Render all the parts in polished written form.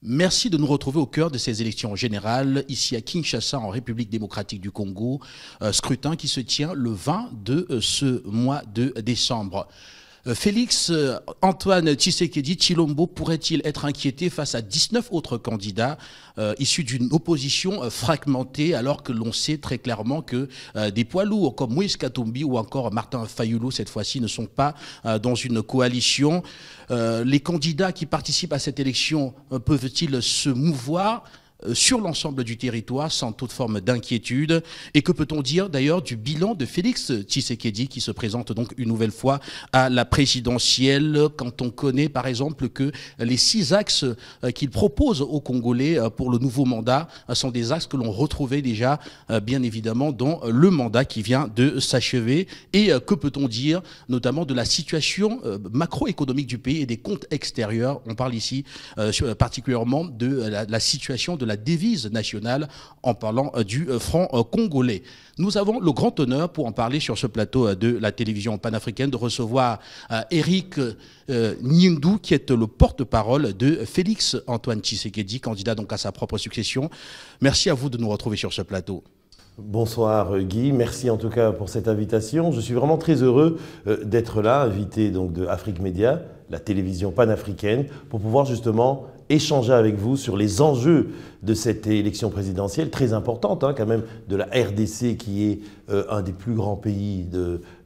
Merci de nous retrouver au cœur de ces élections générales, ici à Kinshasa, en République démocratique du Congo, scrutin qui se tient le 20 de ce mois de décembre. Félix Antoine Tshisekedi Tshilombo pourrait-il être inquiété face à 19 autres candidats issus d'une opposition fragmentée, alors que l'on sait très clairement que des poids lourds comme Moïse Katumbi ou encore Martin Fayulu, cette fois-ci, ne sont pas dans une coalition. Les candidats qui participent à cette élection peuvent-ils se mouvoir sur l'ensemble du territoire sans toute forme d'inquiétude? Et que peut-on dire d'ailleurs du bilan de Félix Tshisekedi qui se présente donc une nouvelle fois à la présidentielle, quand on connaît par exemple que les 6 axes qu'il propose aux Congolais pour le nouveau mandat sont des axes que l'on retrouvait déjà bien évidemment dans le mandat qui vient de s'achever? Et que peut-on dire notamment de la situation macroéconomique du pays et des comptes extérieurs? On parle ici particulièrement de la situation de la devise nationale en parlant du franc congolais. Nous avons le grand honneur, pour en parler sur ce plateau de la télévision panafricaine, de recevoir Eric Nyingdu, qui est le porte-parole de Félix Antoine Tshisekedi, candidat donc à sa propre succession. Merci à vous de nous retrouver sur ce plateau. Bonsoir Guy, merci en tout cas pour cette invitation. Je suis vraiment très heureux d'être là, invité donc de Afrique Média, la télévision panafricaine, pour pouvoir justement échanger avec vous sur les enjeux de cette élection présidentielle très importante, quand même, de la RDC, qui est un des plus grands pays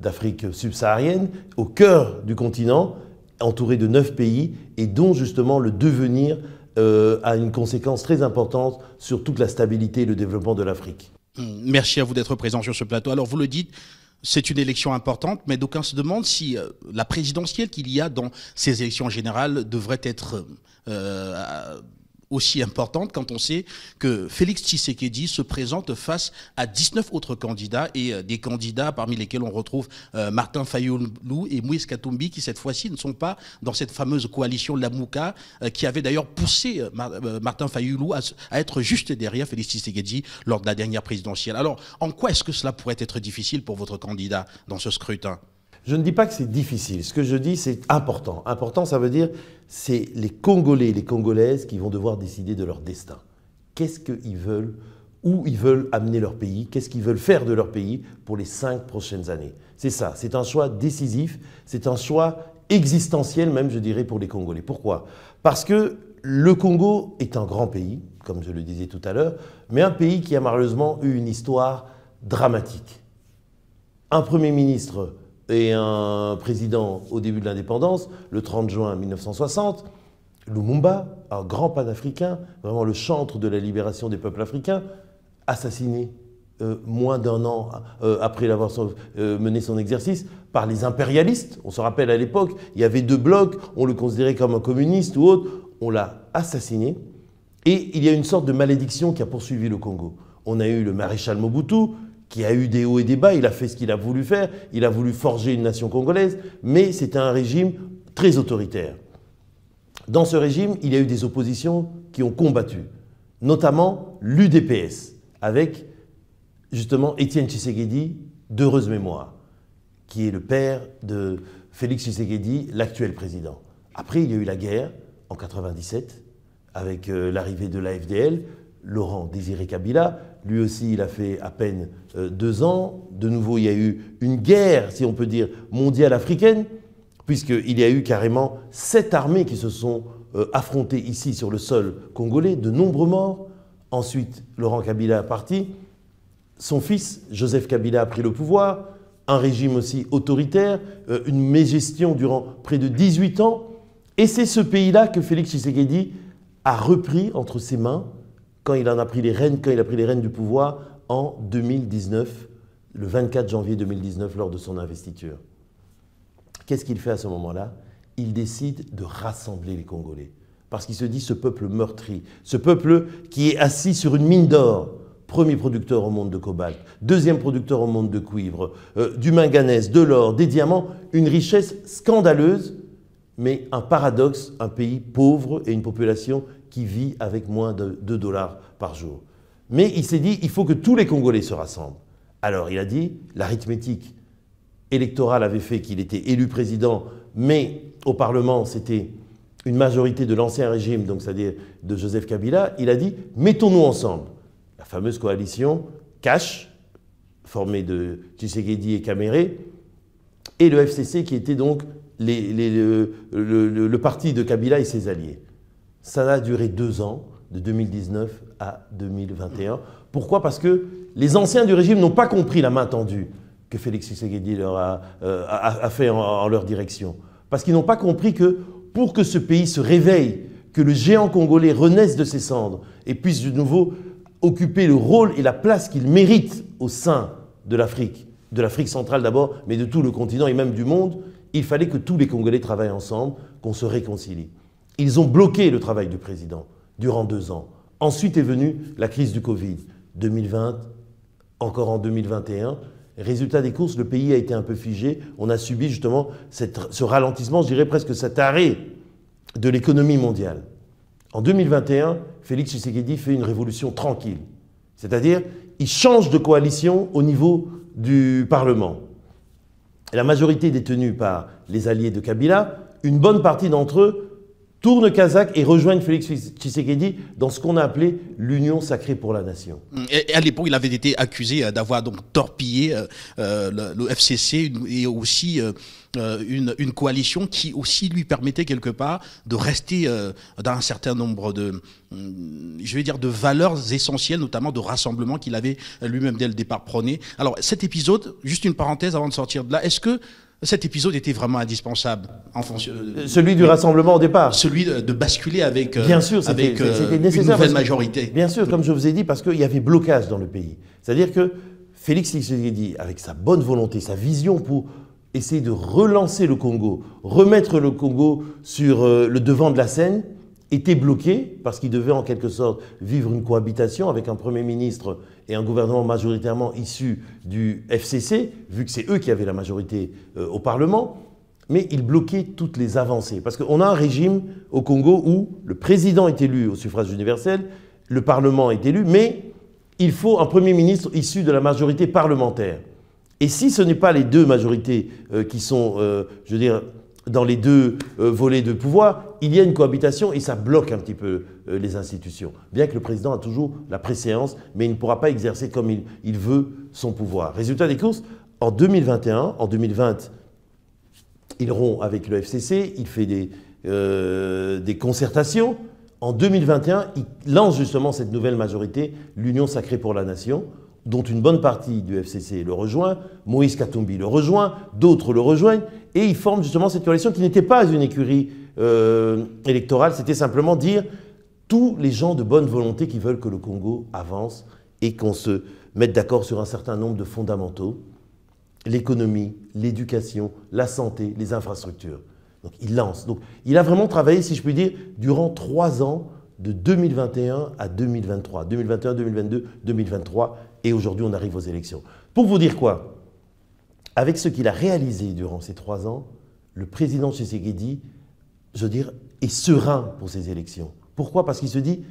d'Afrique subsaharienne, au cœur du continent, entouré de 9 pays, et dont justement le devenir a une conséquence très importante sur toute la stabilité et le développement de l'Afrique. Merci à vous d'être présent sur ce plateau. Alors vous le dites, c'est une élection importante, mais d'aucuns se demandent si la présidentielle qu'il y a dans ces élections générales devrait être aussi importante, quand on sait que Félix Tshisekedi se présente face à 19 autres candidats, et des candidats parmi lesquels on retrouve Martin Fayulu et Moïse Katumbi, qui cette fois-ci ne sont pas dans cette fameuse coalition Lamuka, qui avait d'ailleurs poussé Martin Fayulu à être juste derrière Félix Tshisekedi lors de la dernière présidentielle. Alors, en quoi est-ce que cela pourrait être difficile pour votre candidat dans ce scrutin? Je ne dis pas que c'est difficile. Ce que je dis, c'est important. Important, ça veut dire c'est les Congolais et les Congolaises qui vont devoir décider de leur destin. Qu'est-ce qu'ils veulent, où ils veulent amener leur pays, qu'est-ce qu'ils veulent faire de leur pays pour les 5 prochaines années. C'est ça, c'est un choix décisif, c'est un choix existentiel même, je dirais, pour les Congolais. Pourquoi? Parce que le Congo est un grand pays, comme je le disais tout à l'heure, mais un pays qui a malheureusement eu une histoire dramatique. Un Premier ministre et un président au début de l'indépendance, le 30 juin 1960, Lumumba, un grand panafricain, vraiment le chantre de la libération des peuples africains, assassiné moins d'1 an après avoir mené son exercice par les impérialistes. On se rappelle à l'époque, il y avait 2 blocs, on le considérait comme un communiste ou autre, on l'a assassiné. Et il y a une sorte de malédiction qui a poursuivi le Congo. On a eu le maréchal Mobutu, qui a eu des hauts et des bas, il a fait ce qu'il a voulu faire, il a voulu forger une nation congolaise, mais c'était un régime très autoritaire. Dans ce régime, il y a eu des oppositions qui ont combattu, notamment l'UDPS, avec justement Étienne Tshisekedi, d'heureuse mémoire, qui est le père de Félix Tshisekedi, l'actuel président. Après, il y a eu la guerre en 1997, avec l'arrivée de l'AFDL, Laurent Désiré Kabila. Lui aussi, il a fait à peine 2 ans. De nouveau, il y a eu une guerre, si on peut dire, mondiale africaine, puisqu'il y a eu carrément 7 armées qui se sont affrontées ici sur le sol congolais, de nombreux morts. Ensuite, Laurent Kabila est parti. Son fils, Joseph Kabila, a pris le pouvoir. Un régime aussi autoritaire, une mégestion durant près de 18 ans. Et c'est ce pays-là que Félix Tshisekedi a repris entre ses mains quand il a pris les rênes du pouvoir en 2019, le 24 janvier 2019, lors de son investiture. Qu'est-ce qu'il fait à ce moment-là? Il décide de rassembler les Congolais. Parce qu'il se dit, ce peuple meurtri, ce peuple qui est assis sur une mine d'or, premier producteur au monde de cobalt, deuxième producteur au monde de cuivre, du manganèse, de l'or, des diamants, une richesse scandaleuse, mais un paradoxe, un pays pauvre et une population qui vit avec moins de $2 par jour. Mais il s'est dit, il faut que tous les Congolais se rassemblent. Alors il a dit, l'arithmétique électorale avait fait qu'il était élu président, mais au Parlement, c'était une majorité de l'ancien régime, donc c'est-à-dire de Joseph Kabila, il a dit « mettons-nous ensemble ». La fameuse coalition Cash, formée de Tshisekedi et Kamere, et le FCC qui était donc le parti de Kabila et ses alliés. Ça a duré 2 ans, de 2019 à 2021. Pourquoi? Parce que les anciens du régime n'ont pas compris la main tendue que Félix Tshisekedi leur a fait en leur direction. Parce qu'ils n'ont pas compris que pour que ce pays se réveille, que le géant congolais renaisse de ses cendres et puisse de nouveau occuper le rôle et la place qu'il mérite au sein de l'Afrique centrale d'abord, mais de tout le continent et même du monde, il fallait que tous les Congolais travaillent ensemble, qu'on se réconcilie. Ils ont bloqué le travail du président durant 2 ans. Ensuite est venue la crise du Covid, 2020, encore en 2021. Résultat des courses, le pays a été un peu figé. On a subi justement ce ralentissement, je dirais presque cet arrêt de l'économie mondiale. En 2021, Félix Tshisekedi fait une révolution tranquille. C'est-à-dire, il change de coalition au niveau du Parlement. La majorité détenue par les alliés de Kabila, une bonne partie d'entre eux tournent kazakh et rejoignent Félix Tshisekedi dans ce qu'on a appelé l'Union sacrée pour la nation. Et à l'époque, il avait été accusé d'avoir donc torpillé le FCC et aussi une coalition qui aussi lui permettait quelque part de rester dans un certain nombre de, je vais dire, de valeurs essentielles, notamment de rassemblement qu'il avait lui-même dès le départ prôné. Alors cet épisode, juste une parenthèse avant de sortir de là, est-ce que cet épisode était vraiment indispensable en fonction celui du rassemblement au départ. Celui de basculer avec, bien sûr, c'était nécessaire, une nouvelle majorité. Bien sûr, comme je vous ai dit, parce qu'il y avait blocage dans le pays. C'est-à-dire que Félix Tshisekedi, avec sa bonne volonté, sa vision pour essayer de relancer le Congo, remettre le Congo sur le devant de la scène, était bloqué parce qu'il devait en quelque sorte vivre une cohabitation avec un Premier ministre et un gouvernement majoritairement issu du FCC, vu que c'est eux qui avaient la majorité au Parlement, mais il bloquait toutes les avancées. Parce qu'on a un régime au Congo où le président est élu au suffrage universel, le Parlement est élu, mais il faut un Premier ministre issu de la majorité parlementaire. Et si ce n'est pas les deux majorités qui sont, je veux dire, dans les deux volets de pouvoir, il y a une cohabitation et ça bloque un petit peu les institutions. Bien que le président a toujours la préséance, mais il ne pourra pas exercer comme il veut son pouvoir. Résultat des courses, en 2021, en 2020, il rompt avec le FCC, il fait des concertations. En 2021, il lance justement cette nouvelle majorité, l'Union sacrée pour la nation, dont une bonne partie du FCC le rejoint, Moïse Katumbi le rejoint, d'autres le rejoignent, et ils forment justement cette coalition qui n'était pas une écurie électorale, c'était simplement dire tous les gens de bonne volonté qui veulent que le Congo avance et qu'on se mette d'accord sur un certain nombre de fondamentaux, l'économie, l'éducation, la santé, les infrastructures. Donc il lance. Donc il a vraiment travaillé, si je puis dire, durant 3 ans, de 2021 à 2023. 2021, 2022, 2023, et aujourd'hui on arrive aux élections. Pour vous dire quoi? Avec ce qu'il a réalisé durant ces 3 ans, le président Tshisekedi, je veux dire, est serein pour ces élections. Pourquoi? Parce qu'il se dit,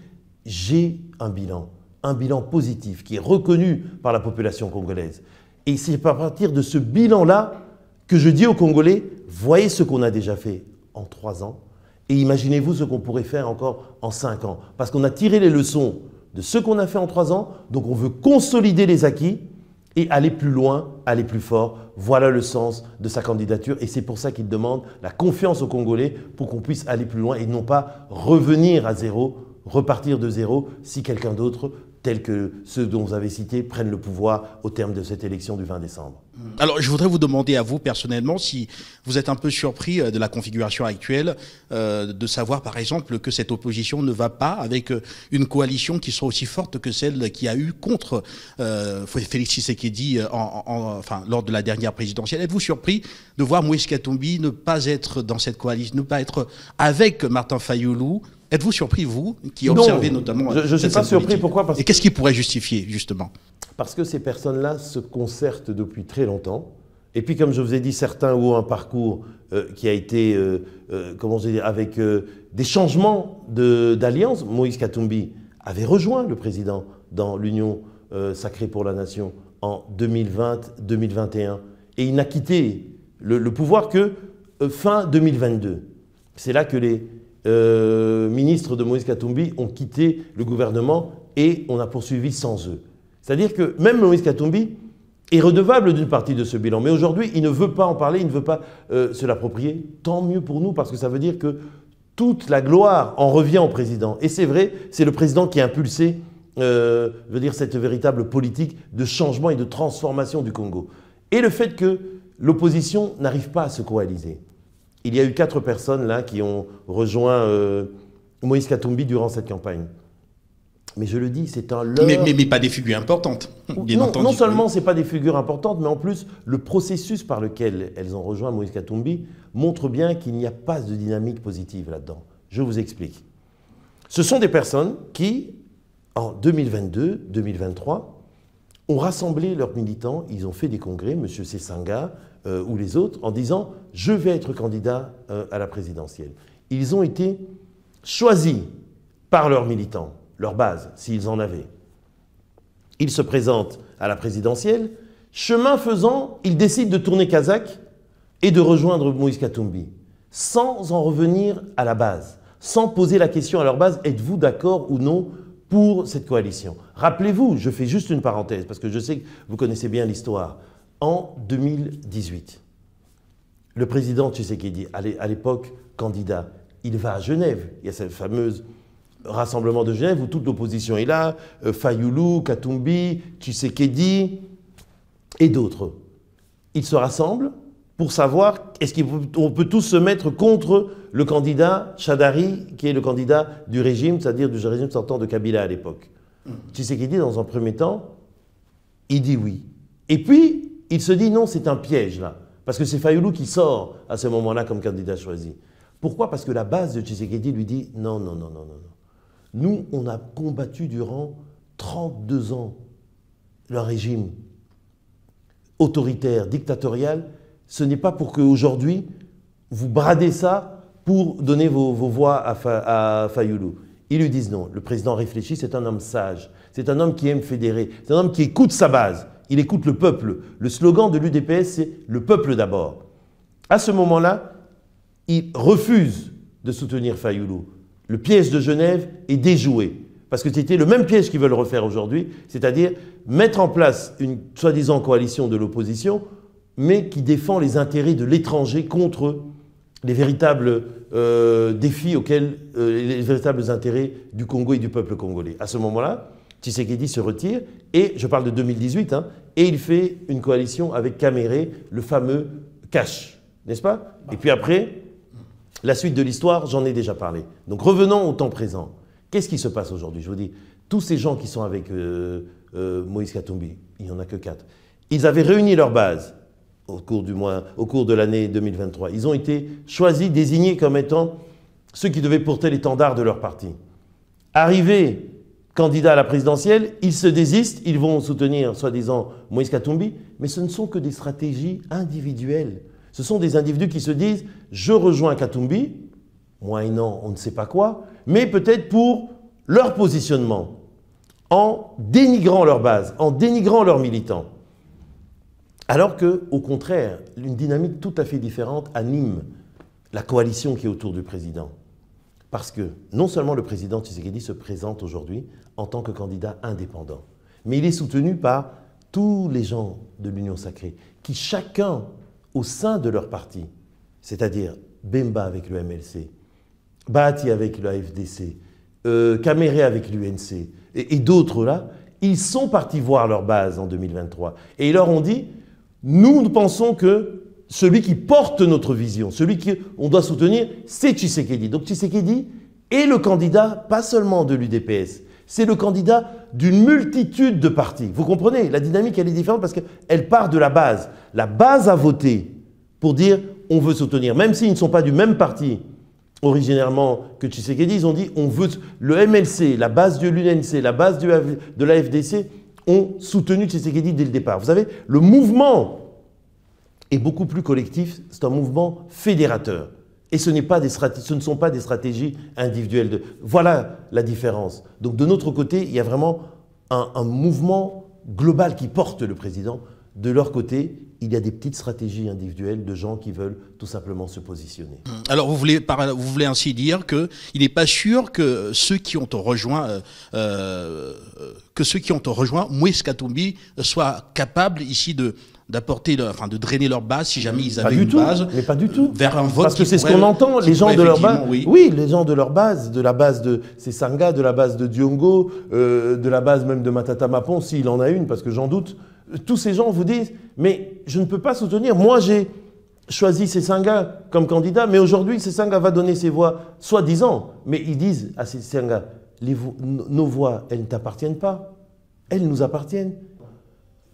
j'ai un bilan positif qui est reconnu par la population congolaise. Et c'est à partir de ce bilan-là que je dis aux Congolais, voyez ce qu'on a déjà fait en 3 ans, et imaginez-vous ce qu'on pourrait faire encore en 5 ans. Parce qu'on a tiré les leçons de ce qu'on a fait en 3 ans, donc on veut consolider les acquis et aller plus loin, aller plus fort. Voilà le sens de sa candidature et c'est pour ça qu'il demande la confiance aux Congolais pour qu'on puisse aller plus loin et non pas revenir à zéro, repartir de zéro si quelqu'un d'autre, tel que ceux dont vous avez cité, prennent le pouvoir au terme de cette élection du 20 décembre. Alors, je voudrais vous demander à vous, personnellement, si vous êtes un peu surpris de la configuration actuelle, de savoir, par exemple, que cette opposition ne va pas avec une coalition qui soit aussi forte que celle qu'il y a eu contre Félix Tshisekedi lors de la dernière présidentielle. Êtes-vous surpris de voir Moïse Katumbi ne pas être dans cette coalition, ne pas être avec Martin Fayulu? Êtes-vous surpris, vous, qui observez notamment... Je ne suis pas surpris. Pourquoi? Et qu'est-ce qui pourrait justifier, justement? Parce que ces personnes-là se concertent depuis très longtemps. Et puis, comme je vous ai dit, certains ont un parcours qui a été, comment je dire, avec des changements d'alliance. Moïse Katumbi avait rejoint le président dans l'Union sacrée pour la nation en 2020-2021. Et il n'a quitté le pouvoir que fin 2022. C'est là que ministres de Moïse Katumbi ont quitté le gouvernement et on a poursuivi sans eux. C'est-à-dire que même Moïse Katumbi est redevable d'une partie de ce bilan. Mais aujourd'hui, il ne veut pas en parler, il ne veut pas se l'approprier. Tant mieux pour nous, parce que ça veut dire que toute la gloire en revient au président. Et c'est vrai, c'est le président qui a impulsé cette véritable politique de changement et de transformation du Congo. Et le fait que l'opposition n'arrive pas à se coaliser. Il y a eu 4 personnes là qui ont rejoint Moïse Katumbi durant cette campagne. Mais je le dis, c'est un leurre. Mais pas des figures importantes, bien entendu. Non seulement ce n'est pas des figures importantes, mais en plus, le processus par lequel elles ont rejoint Moïse Katumbi montre bien qu'il n'y a pas de dynamique positive là-dedans. Je vous explique. Ce sont des personnes qui, en 2022-2023, ont rassemblé leurs militants, ils ont fait des congrès, M. Sessanga ou les autres, en disant « je vais être candidat à la présidentielle ». Ils ont été choisis par leurs militants, leur base, s'ils en avaient. Ils se présentent à la présidentielle. Chemin faisant, ils décident de tourner kazakh et de rejoindre Moïse Katumbi, sans en revenir à la base, sans poser la question à leur base, êtes-vous d'accord ou non pour cette coalition? Rappelez-vous, je fais juste une parenthèse, parce que je sais que vous connaissez bien l'histoire. En 2018, le président Tshisekedi, à l'époque candidat, il va à Genève. Il y a cette fameuse rassemblement de Genève où toute l'opposition est là, Fayoulou, Katumbi, Tshisekedi et d'autres. Ils se rassemblent pour savoir est-ce qu'on peut tous se mettre contre le candidat Chadari, qui est le candidat du régime, c'est-à-dire du régime sortant de Kabila à l'époque. Tshisekedi, dans un premier temps, il dit oui. Et puis, il se dit non, c'est un piège là, parce que c'est Fayoulou qui sort à ce moment-là comme candidat choisi. Pourquoi? Parce que la base de Tshisekedi lui dit non, non, non, non, non. Nous, on a combattu durant 32 ans le régime autoritaire, dictatorial. Ce n'est pas pour qu'aujourd'hui, vous bradez ça pour donner vos voix à Fayoulou. Ils lui disent non. Le président réfléchit, c'est un homme sage. C'est un homme qui aime fédérer. C'est un homme qui écoute sa base. Il écoute le peuple. Le slogan de l'UDPS, c'est « le peuple d'abord ». À ce moment-là, il refuse de soutenir Fayoulou. Le piège de Genève est déjoué. Parce que c'était le même piège qu'ils veulent refaire aujourd'hui, c'est-à-dire mettre en place une soi-disant coalition de l'opposition, mais qui défend les intérêts de l'étranger contre les véritables défis auxquels, les véritables intérêts du Congo et du peuple congolais. À ce moment-là, Tshisekedi se retire, et je parle de 2018, et il fait une coalition avec Kaméré, le fameux Cash, n'est-ce pas? Et puis après, la suite de l'histoire, j'en ai déjà parlé. Donc revenons au temps présent. Qu'est-ce qui se passe aujourd'hui? Je vous dis, tous ces gens qui sont avec Moïse Katumbi, il n'y en a que 4, ils avaient réuni leur base au cours de l'année 2023. Ils ont été choisis, désignés comme étant ceux qui devaient porter l'étendard de leur parti. Arrivés candidats à la présidentielle, ils se désistent, ils vont soutenir, soi-disant, Moïse Katumbi, mais ce ne sont que des stratégies individuelles. Ce sont des individus qui se disent « je rejoins Katumbi », moyennant on ne sait pas quoi, mais peut-être pour leur positionnement, en dénigrant leur base, en dénigrant leurs militants. Alors qu'au contraire, une dynamique tout à fait différente anime la coalition qui est autour du président. Parce que non seulement le président Tshisekedi se présente aujourd'hui en tant que candidat indépendant, mais il est soutenu par tous les gens de l'Union sacrée, qui chacun, au sein de leur parti, c'est-à-dire Bemba avec le MLC, Bahati avec la FDC, Kaméré avec l'UNC et d'autres là, ils sont partis voir leur base en 2023. Et ils leur ont dit, nous pensons que celui qui porte notre vision, celui qu'on doit soutenir, c'est Tshisekedi. Donc Tshisekedi est le candidat, pas seulement de l'UDPS, c'est le candidat d'une multitude de partis. Vous comprenez, la dynamique, elle est différente parce qu'elle part de la base. La base a voté pour dire on veut soutenir, même s'ils ne sont pas du même parti originairement que Tshisekedi, ils ont dit on veut. Le MLC, la base de l'UNC, la base de la FDC ont soutenu Tshisekedi dès le départ. Vous savez, le mouvement est beaucoup plus collectif, c'est un mouvement fédérateur. Et ce ne sont pas des stratégies individuelles. Voilà la différence. Donc de notre côté, il y a vraiment un mouvement global qui porte le président De leur côté, il y a des petites stratégies individuelles de gens qui veulent tout simplement se positionner. Alors vous voulez ainsi dire qu'il n'est pas sûr que ceux qui ont rejoint Moïse Katumbi soient capables ici d'apporter, de drainer leur base si jamais ils avaient une base. Mais pas du tout. Vers un vote. Parce que c'est ce qu'on entend, les gens de leur base. Oui. Oui, les gens de leur base, de la base de Sesanga, de la base de Diongo, de la base même de Matata Mapon, s'il en a une, parce que j'en doute. Tous ces gens vous disent, mais je ne peux pas soutenir. Moi, j'ai choisi Sesanga comme candidat, mais aujourd'hui, Sesanga va donner ses voix, soi-disant. Mais ils disent à Sesanga, nos voix, elles ne t'appartiennent pas. Elles nous appartiennent.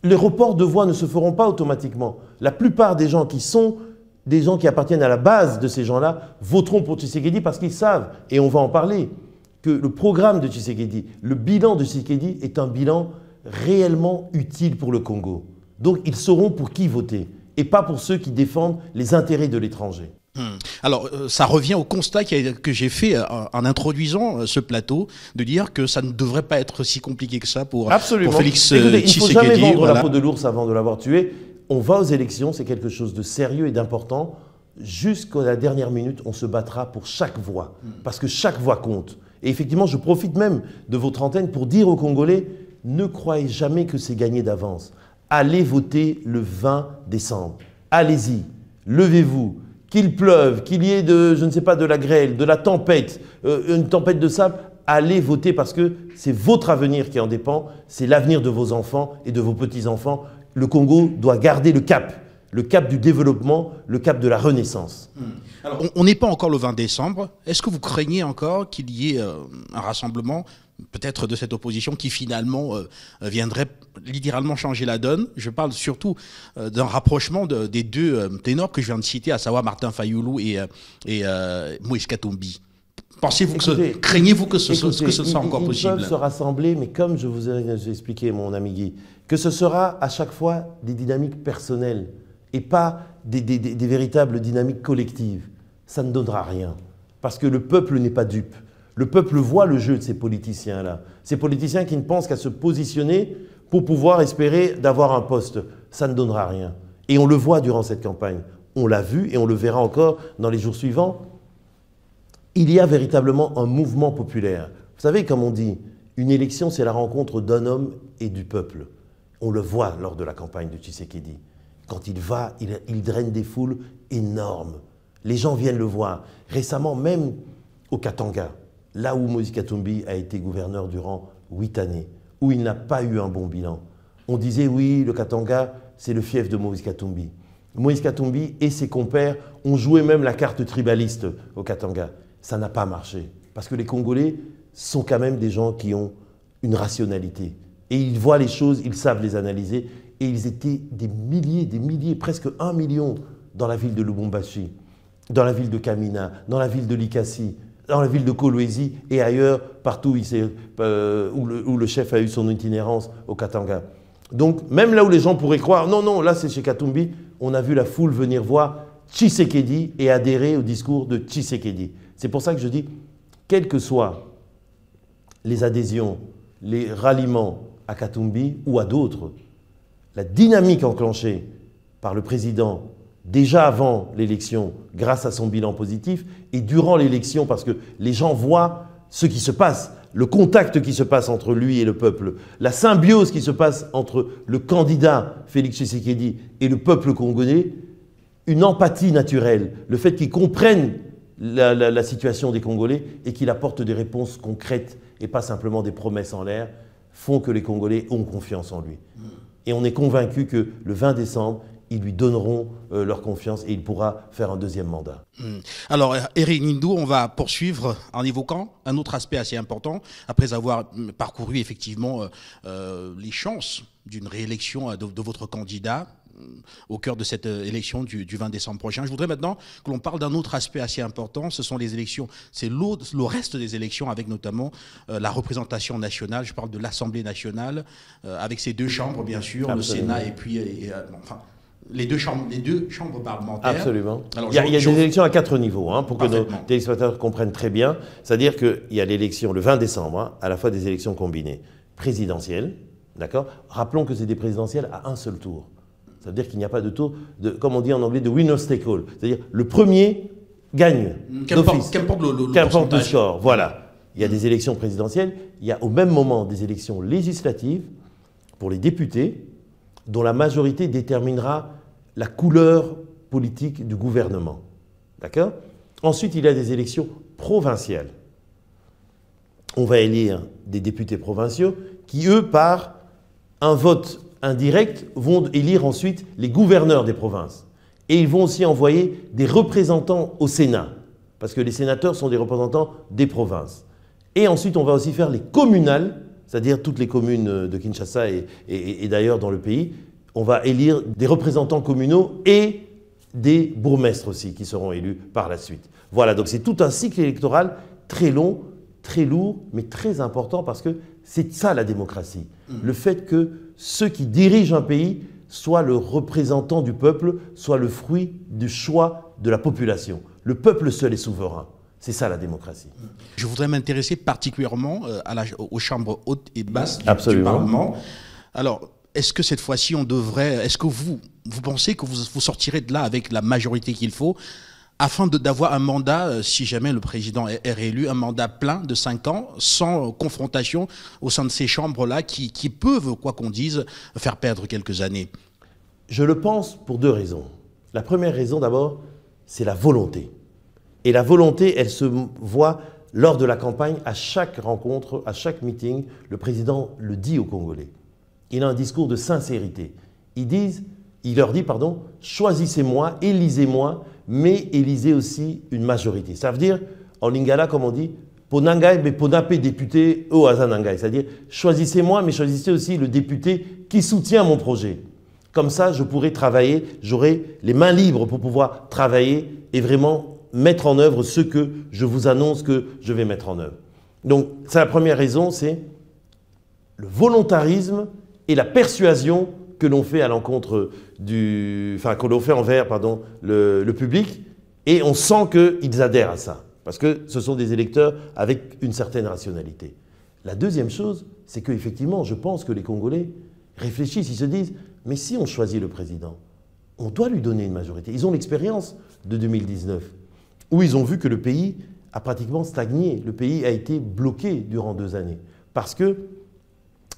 Les reports de voix ne se feront pas automatiquement. La plupart des gens qui sont des gens qui appartiennent à la base de ces gens-là voteront pour Tshisekedi parce qu'ils savent, et on va en parler, que le programme de Tshisekedi, le bilan de Tshisekedi est un bilan réellement utile pour le Congo. Donc ils sauront pour qui voter, et pas pour ceux qui défendent les intérêts de l'étranger. Alors, ça revient au constat que j'ai fait en introduisant ce plateau, de dire que ça ne devrait pas être si compliqué que ça pour Félix Tshisekedi. Écoutez, il ne faut jamais vendre la peau de l'ours avant de l'avoir tué. On va aux élections, c'est quelque chose de sérieux et d'important. Jusqu'à la dernière minute, on se battra pour chaque voix, parce que chaque voix compte. Et effectivement, je profite même de votre antenne pour dire aux Congolais, ne croyez jamais que c'est gagné d'avance. Allez voter le 20 décembre. Allez-y, levez-vous. Qu'il pleuve, qu'il y ait de la grêle, de la tempête, une tempête de sable, allez voter parce que c'est votre avenir qui en dépend, c'est l'avenir de vos enfants et de vos petits-enfants. Le Congo doit garder le cap du développement, le cap de la renaissance. Alors, on n'est pas encore le 20 décembre. Est-ce que vous craignez encore qu'il y ait un rassemblement, peut-être de cette opposition, qui finalement viendrait littéralement changer la donne? Je parle surtout d'un rapprochement des deux ténors que je viens de citer, à savoir Martin Fayoulou et Moïse Katumbi. Craignez-vous que ce soit encore possible? Ils peuvent se rassembler, mais comme je vous ai expliqué, mon ami Guy, que ce sera à chaque fois des dynamiques personnelles et pas des véritables dynamiques collectives. Ça ne donnera rien. Parce que le peuple n'est pas dupe. Le peuple voit le jeu de ces politiciens-là. Ces politiciens qui ne pensent qu'à se positionner pour pouvoir espérer d'avoir un poste. Ça ne donnera rien. Et on le voit durant cette campagne. On l'a vu et on le verra encore dans les jours suivants. Il y a véritablement un mouvement populaire. Vous savez, comme on dit, une élection, c'est la rencontre d'un homme et du peuple. On le voit lors de la campagne de Tshisekedi. Quand il va, il draine des foules énormes. Les gens viennent le voir. Récemment, même au Katanga, là où Moïse Katumbi a été gouverneur durant 8 années, où il n'a pas eu un bon bilan. On disait, oui, le Katanga, c'est le fief de Moïse Katumbi. Moïse Katumbi et ses compères ont joué même la carte tribaliste au Katanga. Ça n'a pas marché, parce que les Congolais sont quand même des gens qui ont une rationalité. Et ils voient les choses, ils savent les analyser. Et ils étaient des milliers, presque 1 million dans la ville de Lubumbashi, dans la ville de Kamina, dans la ville de Likasi, dans la ville de Kolwezi et ailleurs, partout où le chef a eu son itinérance au Katanga. Donc, même là où les gens pourraient croire, non, là c'est chez Katumbi, on a vu la foule venir voir Tshisekedi et adhérer au discours de Tshisekedi. C'est pour ça que je dis, quelles que soient les adhésions, les ralliements à Katumbi ou à d'autres, la dynamique enclenchée par le président déjà avant l'élection, grâce à son bilan positif, et durant l'élection, parce que les gens voient ce qui se passe, le contact qui se passe entre lui et le peuple, la symbiose qui se passe entre le candidat Félix Tshisekedi et le peuple congolais, une empathie naturelle, le fait qu'ils comprennent la situation des Congolais et qu'il apporte des réponses concrètes et pas simplement des promesses en l'air, font que les Congolais ont confiance en lui. Et on est convaincu que le 20 décembre, ils lui donneront leur confiance et il pourra faire un deuxième mandat. Alors, Eric Nindou, on va poursuivre en évoquant un autre aspect assez important, après avoir parcouru effectivement les chances d'une réélection de votre candidat au cœur de cette élection du 20 décembre prochain. Je voudrais maintenant que l'on parle d'un autre aspect assez important, ce sont les élections, c'est le reste des élections avec notamment la représentation nationale, je parle de l'Assemblée nationale, avec ses deux chambres bien sûr, Absolument. le Sénat et puis les deux chambres parlementaires. Absolument. Alors, il y a des élections à 4 niveaux, pour que nos Parfaitement. téléspectateurs comprennent très bien. C'est-à-dire qu'il y a l'élection le 20 décembre, à la fois des élections combinées présidentielles, d'accord. Rappelons que c'est des présidentielles à un seul tour. Ça veut dire qu'il n'y a pas de taux, comme on dit en anglais, de winner take all. C'est-à-dire le premier gagne d'office. Qu'importe Qu'importe le score. Voilà. Il y a des élections présidentielles, il y a au même moment des élections législatives pour les députés, dont la majorité déterminera la couleur politique du gouvernement. D'accord? Ensuite, il y a des élections provinciales. On va élire des députés provinciaux qui, eux, par un vote indirect, vont élire ensuite les gouverneurs des provinces. Et ils vont aussi envoyer des représentants au Sénat, parce que les sénateurs sont des représentants des provinces. Et ensuite, on va aussi faire les communales, c'est-à-dire toutes les communes de Kinshasa et d'ailleurs dans le pays. On va élire des représentants communaux et des bourgmestres aussi qui seront élus par la suite. Voilà, donc c'est tout un cycle électoral très long, très lourd, mais très important parce que c'est ça la démocratie. Le fait que ceux qui dirigent un pays soient le représentant du peuple, soient le fruit du choix de la population. Le peuple seul est souverain. C'est ça la démocratie. Je voudrais m'intéresser particulièrement aux chambres hautes et basses du Parlement. Alors, est-ce que cette fois-ci, est-ce que vous pensez que vous sortirez de là avec la majorité qu'il faut afin d'avoir un mandat, si jamais le président est réélu, un mandat plein de 5 ans, sans confrontation au sein de ces chambres-là qui peuvent, quoi qu'on dise, faire perdre quelques années? Je le pense pour 2 raisons. La première raison, d'abord, c'est la volonté. Et la volonté, elle se voit lors de la campagne, à chaque rencontre, à chaque meeting, le président le dit aux Congolais. Il a un discours de sincérité. Il leur dit, choisissez-moi, élisez-moi, mais élisez aussi une majorité. Ça veut dire, en lingala, comme on dit, Ponangai, mais Ponape député au Azanangai. C'est-à-dire, choisissez-moi, mais choisissez aussi le député qui soutient mon projet. Comme ça, je pourrai travailler, j'aurai les mains libres pour pouvoir travailler et vraiment mettre en œuvre ce que je vous annonce que je vais mettre en œuvre. Donc, c'est la première raison, c'est le volontarisme et la persuasion que l'on fait à l'encontre que l'on fait envers le public, et on sent qu'ils adhèrent à ça, parce que ce sont des électeurs avec une certaine rationalité. La deuxième chose, c'est qu'effectivement, je pense que les Congolais réfléchissent, ils se disent, mais si on choisit le président, on doit lui donner une majorité. Ils ont l'expérience de 2019, où ils ont vu que le pays a pratiquement stagné, le pays a été bloqué durant 2 années, parce que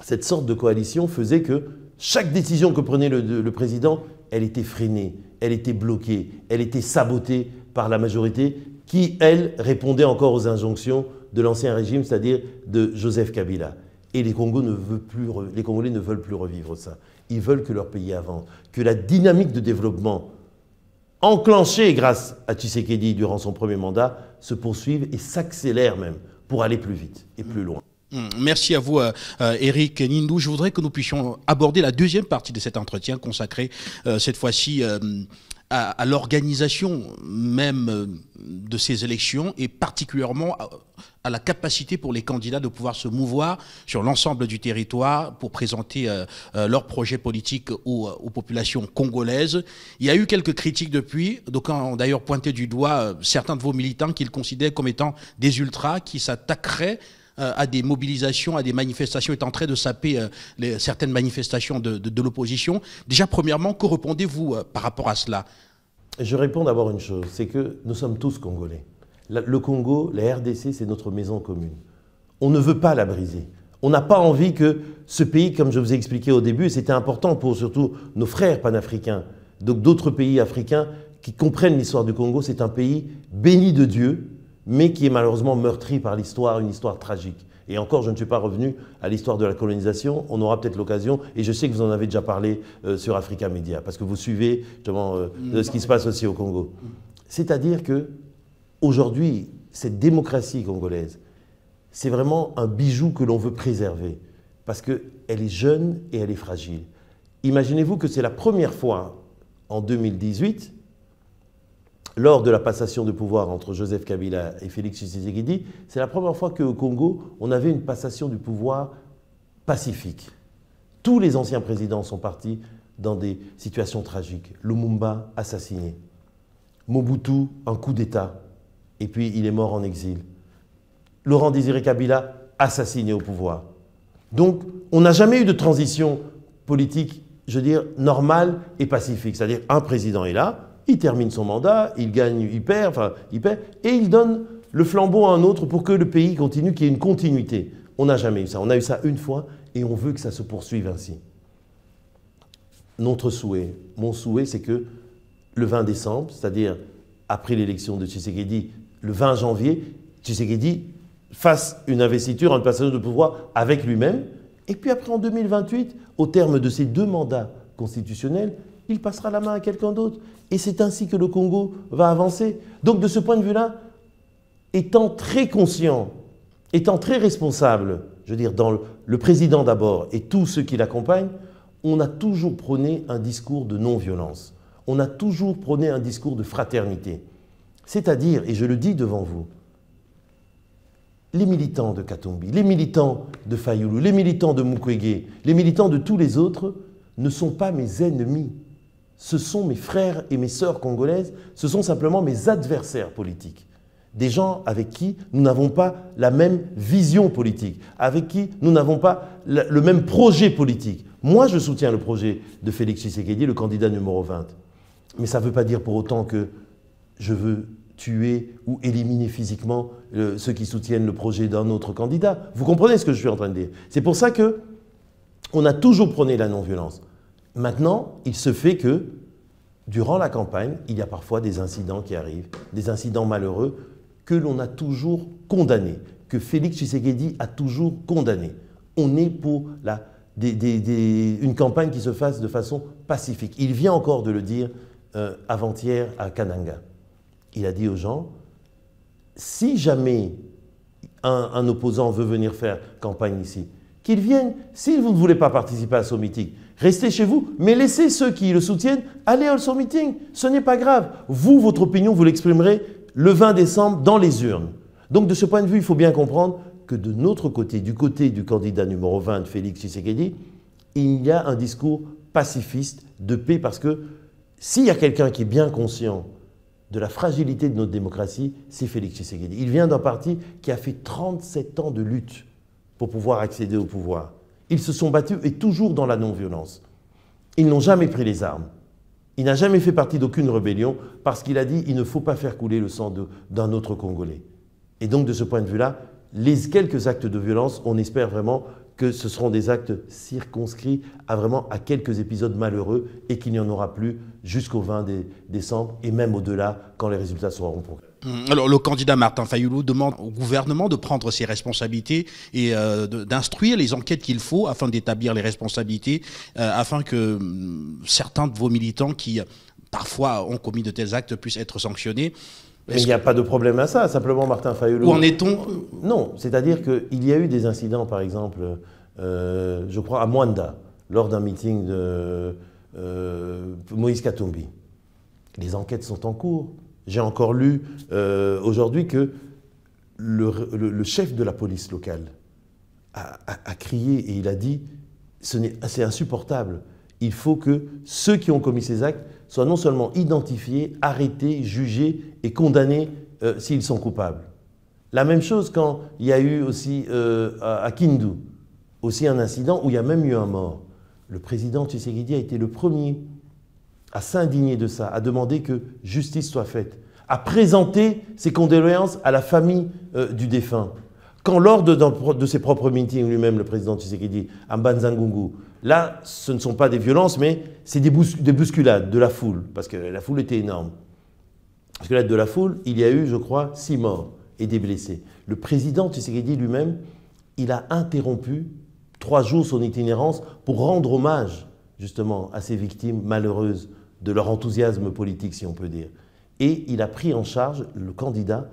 cette sorte de coalition faisait que chaque décision que prenait le président, elle était freinée, elle était bloquée, elle était sabotée par la majorité qui, elle, répondait encore aux injonctions de l'ancien régime, c'est-à-dire de Joseph Kabila. Et les Congolais ne veulent plus revivre ça. Ils veulent que leur pays avance, que la dynamique de développement enclenchée grâce à Tshisekedi durant son premier mandat se poursuive et s'accélère même pour aller plus vite et plus loin. Merci à vous, Eric Nindou. Je voudrais que nous puissions aborder la deuxième partie de cet entretien consacré cette fois-ci à l'organisation même de ces élections et particulièrement à la capacité pour les candidats de pouvoir se mouvoir sur l'ensemble du territoire pour présenter leurs projets politiques aux populations congolaises. Il y a eu quelques critiques depuis, donc ont d'ailleurs pointé du doigt certains de vos militants qu'ils considèrent comme étant des ultras qui s'attaqueraient à des mobilisations, à des manifestations, est en train de saper certaines manifestations de l'opposition. Déjà, premièrement, que répondez-vous par rapport à cela? Je réponds d'abord une chose, c'est que nous sommes tous Congolais. Le Congo, la RDC, c'est notre maison commune. On ne veut pas la briser. On n'a pas envie que ce pays, comme je vous ai expliqué au début, c'était important pour surtout nos frères panafricains, donc d'autres pays africains qui comprennent l'histoire du Congo, c'est un pays béni de Dieu, mais qui est malheureusement meurtri par l'histoire, une histoire tragique. Et encore, je ne suis pas revenu à l'histoire de la colonisation, on aura peut-être l'occasion, et je sais que vous en avez déjà parlé sur Africa Media, parce que vous suivez justement ce qui se passe aussi au Congo. C'est-à-dire que aujourd'hui, cette démocratie congolaise, c'est vraiment un bijou que l'on veut préserver, parce qu'elle est jeune et elle est fragile. Imaginez-vous que c'est la première fois, en 2018, lors de la passation de pouvoir entre Joseph Kabila et Félix Tshisekedi, c'est la première fois qu'au Congo, on avait une passation du pouvoir pacifique. Tous les anciens présidents sont partis dans des situations tragiques. Lumumba, assassiné. Mobutu, un coup d'État. Et puis, il est mort en exil. Laurent Désiré Kabila, assassiné au pouvoir. Donc, on n'a jamais eu de transition politique je veux dire, normale et pacifique. C'est-à-dire, un président est là, il termine son mandat, il gagne, il perd, et il donne le flambeau à un autre pour que le pays continue, qu'il y ait une continuité. On n'a jamais eu ça. On a eu ça une fois et on veut que ça se poursuive ainsi. Notre souhait, mon souhait, c'est que le 20 décembre, c'est-à-dire après l'élection de Tshisekedi, le 20 janvier, Tshisekedi fasse une investiture, une passation de pouvoir avec lui-même. Et puis après, en 2028, au terme de ces 2 mandats constitutionnels, il passera la main à quelqu'un d'autre. Et c'est ainsi que le Congo va avancer. Donc de ce point de vue-là, étant très conscient, étant très responsable, je veux dire, dans le président d'abord et tous ceux qui l'accompagnent, on a toujours prôné un discours de non-violence. On a toujours prôné un discours de fraternité. C'est-à-dire, et je le dis devant vous, les militants de Katumbi, les militants de Fayulu, les militants de Mukwege, les militants de tous les autres ne sont pas mes ennemis. Ce sont mes frères et mes sœurs congolaises, ce sont simplement mes adversaires politiques. Des gens avec qui nous n'avons pas la même vision politique, avec qui nous n'avons pas le même projet politique. Moi, je soutiens le projet de Félix Tshisekedi, le candidat numéro 20. Mais ça ne veut pas dire pour autant que je veux tuer ou éliminer physiquement ceux qui soutiennent le projet d'un autre candidat. Vous comprenez ce que je suis en train de dire? C'est pour ça qu'on a toujours prôné la non-violence. Maintenant, il se fait que, durant la campagne, il y a parfois des incidents qui arrivent, des incidents malheureux que l'on a toujours condamnés, que Félix Tshisekedi a toujours condamnés. On est pour une campagne qui se fasse de façon pacifique. Il vient encore de le dire avant-hier à Kananga. Il a dit aux gens, si jamais un opposant veut venir faire campagne ici, qu'il vienne. Si vous ne voulez pas participer à son meeting, restez chez vous, mais laissez ceux qui le soutiennent aller à son meeting. Ce n'est pas grave. Vous, votre opinion, vous l'exprimerez le 20 décembre dans les urnes. Donc de ce point de vue, il faut bien comprendre que de notre côté, du côté du candidat numéro 20, Félix Tshisekedi, il y a un discours pacifiste, de paix, parce que s'il y a quelqu'un qui est bien conscient de la fragilité de notre démocratie, c'est Félix Tshisekedi. Il vient d'un parti qui a fait 37 ans de lutte pour pouvoir accéder au pouvoir. Ils se sont battus et toujours dans la non-violence. Ils n'ont jamais pris les armes. Il n'a jamais fait partie d'aucune rébellion parce qu'il a dit il ne faut pas faire couler le sang d'un autre Congolais. Et donc de ce point de vue-là, les quelques actes de violence, on espère vraiment que ce seront des actes circonscrits à quelques épisodes malheureux et qu'il n'y en aura plus jusqu'au 20 décembre et même au-delà quand les résultats seront proclamés. Alors, le candidat Martin Fayulu demande au gouvernement de prendre ses responsabilités et d'instruire les enquêtes qu'il faut afin d'établir les responsabilités, afin que certains de vos militants qui parfois ont commis de tels actes puissent être sanctionnés. Mais il n'y a pas de problème à ça, simplement Martin Fayulu... Où en est-on? Non, c'est-à-dire qu'il y a eu des incidents, par exemple, je crois à Mwanda, lors d'un meeting de Moïse Katumbi. Les enquêtes sont en cours. J'ai encore lu aujourd'hui que le chef de la police locale a crié et il a dit « c'est insupportable, il faut que ceux qui ont commis ces actes soient non seulement identifiés, arrêtés, jugés et condamnés s'ils sont coupables ». La même chose quand il y a eu aussi à Kindu, aussi un incident où il y a même eu un mort. Le président Tshisekedi a été le premier à s'indigner de ça, à demander que justice soit faite, à présenter ses condoléances à la famille du défunt. Quand lors de ses propres meetings lui-même, le président Tshisekedi, à Mbanza-Ngungu, là, ce ne sont pas des violences, mais c'est des bousculades de la foule, parce que la foule était énorme. Bousculades de la foule, il y a eu, je crois, 6 morts et des blessés. Le président Tshisekedi lui-même, il a interrompu 3 jours son itinérance pour rendre hommage, justement, à ces victimes malheureuses de leur enthousiasme politique, si on peut dire. Et il a pris en charge, le candidat,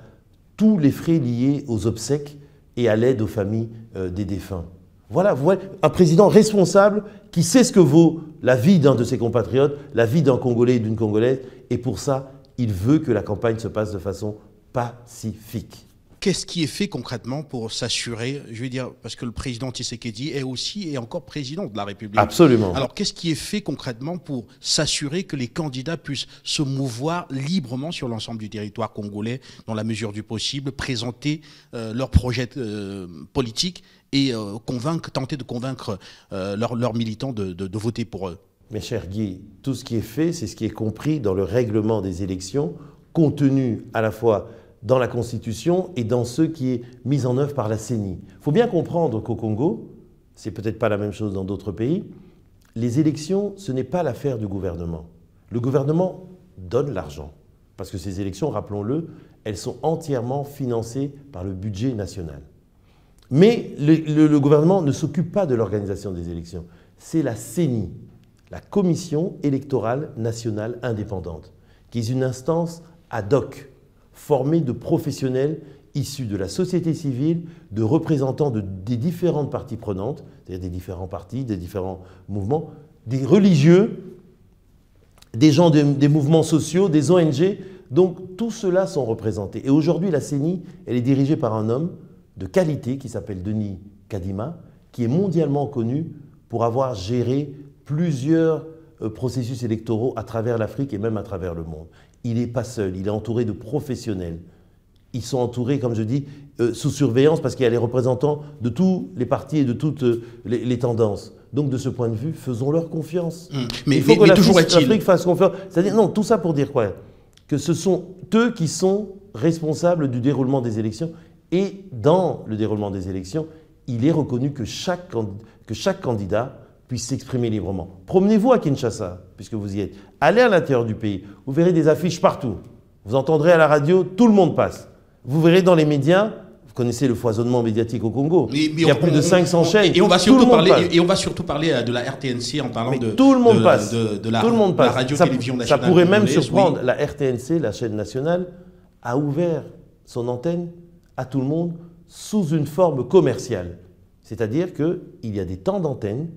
tous les frais liés aux obsèques et à l'aide aux familles des défunts. Voilà, vous voyez, un président responsable qui sait ce que vaut la vie d'un de ses compatriotes, la vie d'un Congolais et d'une Congolaise, et pour ça, il veut que la campagne se passe de façon pacifique. Qu'est-ce qui est fait concrètement pour s'assurer, je veux dire, parce que le président Tshisekedi est aussi et encore président de la République. Absolument. Alors, qu'est-ce qui est fait concrètement pour s'assurer que les candidats puissent se mouvoir librement sur l'ensemble du territoire congolais, dans la mesure du possible, présenter leurs projets politiques et tenter de convaincre leurs militants de voter pour eux? Mes chers Guy, tout ce qui est fait, c'est ce qui est compris dans le règlement des élections, contenu à la fois dans la Constitution et dans ce qui est mis en œuvre par la CENI. Il faut bien comprendre qu'au Congo, c'est peut-être pas la même chose dans d'autres pays, les élections, ce n'est pas l'affaire du gouvernement. Le gouvernement donne l'argent, parce que ces élections, rappelons-le, elles sont entièrement financées par le budget national. Mais le gouvernement ne s'occupe pas de l'organisation des élections. C'est la CENI, la Commission électorale nationale indépendante, qui est une instance ad hoc, formée de professionnels issus de la société civile, de représentants des différentes parties prenantes, c'est-à-dire des différents partis, des différents mouvements, des religieux, des gens des mouvements sociaux, des ONG. Donc tous ceux-là sont représentés. Et aujourd'hui, la CENI, elle est dirigée par un homme de qualité qui s'appelle Denis Kadima, qui est mondialement connu pour avoir géré plusieurs processus électoraux à travers l'Afrique et même à travers le monde. Il n'est pas seul, il est entouré de professionnels. Ils sont entourés, comme je dis, sous surveillance parce qu'il y a les représentants de tous les partis et de toutes les tendances. Donc de ce point de vue, faisons-leur confiance. Il faut que l'Afrique fasse confiance. C'est-à-dire, non, tout ça pour dire quoi? Que ce sont eux qui sont responsables du déroulement des élections. Et dans le déroulement des élections, il est reconnu que chaque candidat puisse s'exprimer librement. Promenez-vous à Kinshasa, puisque vous y êtes. Allez à l'intérieur du pays. Vous verrez des affiches partout. Vous entendrez à la radio, tout le monde passe. Vous verrez dans les médias, vous connaissez le foisonnement médiatique au Congo. Il y a plus de 500 chaînes. Et on va surtout parler de la RTNC en parlant tout le monde passe. De la passe. radio-télévision nationale. Ça pourrait même surprendre. Oui. La RTNC, la chaîne nationale, a ouvert son antenne à tout le monde sous une forme commerciale. C'est-à-dire qu'il y a des temps d'antenne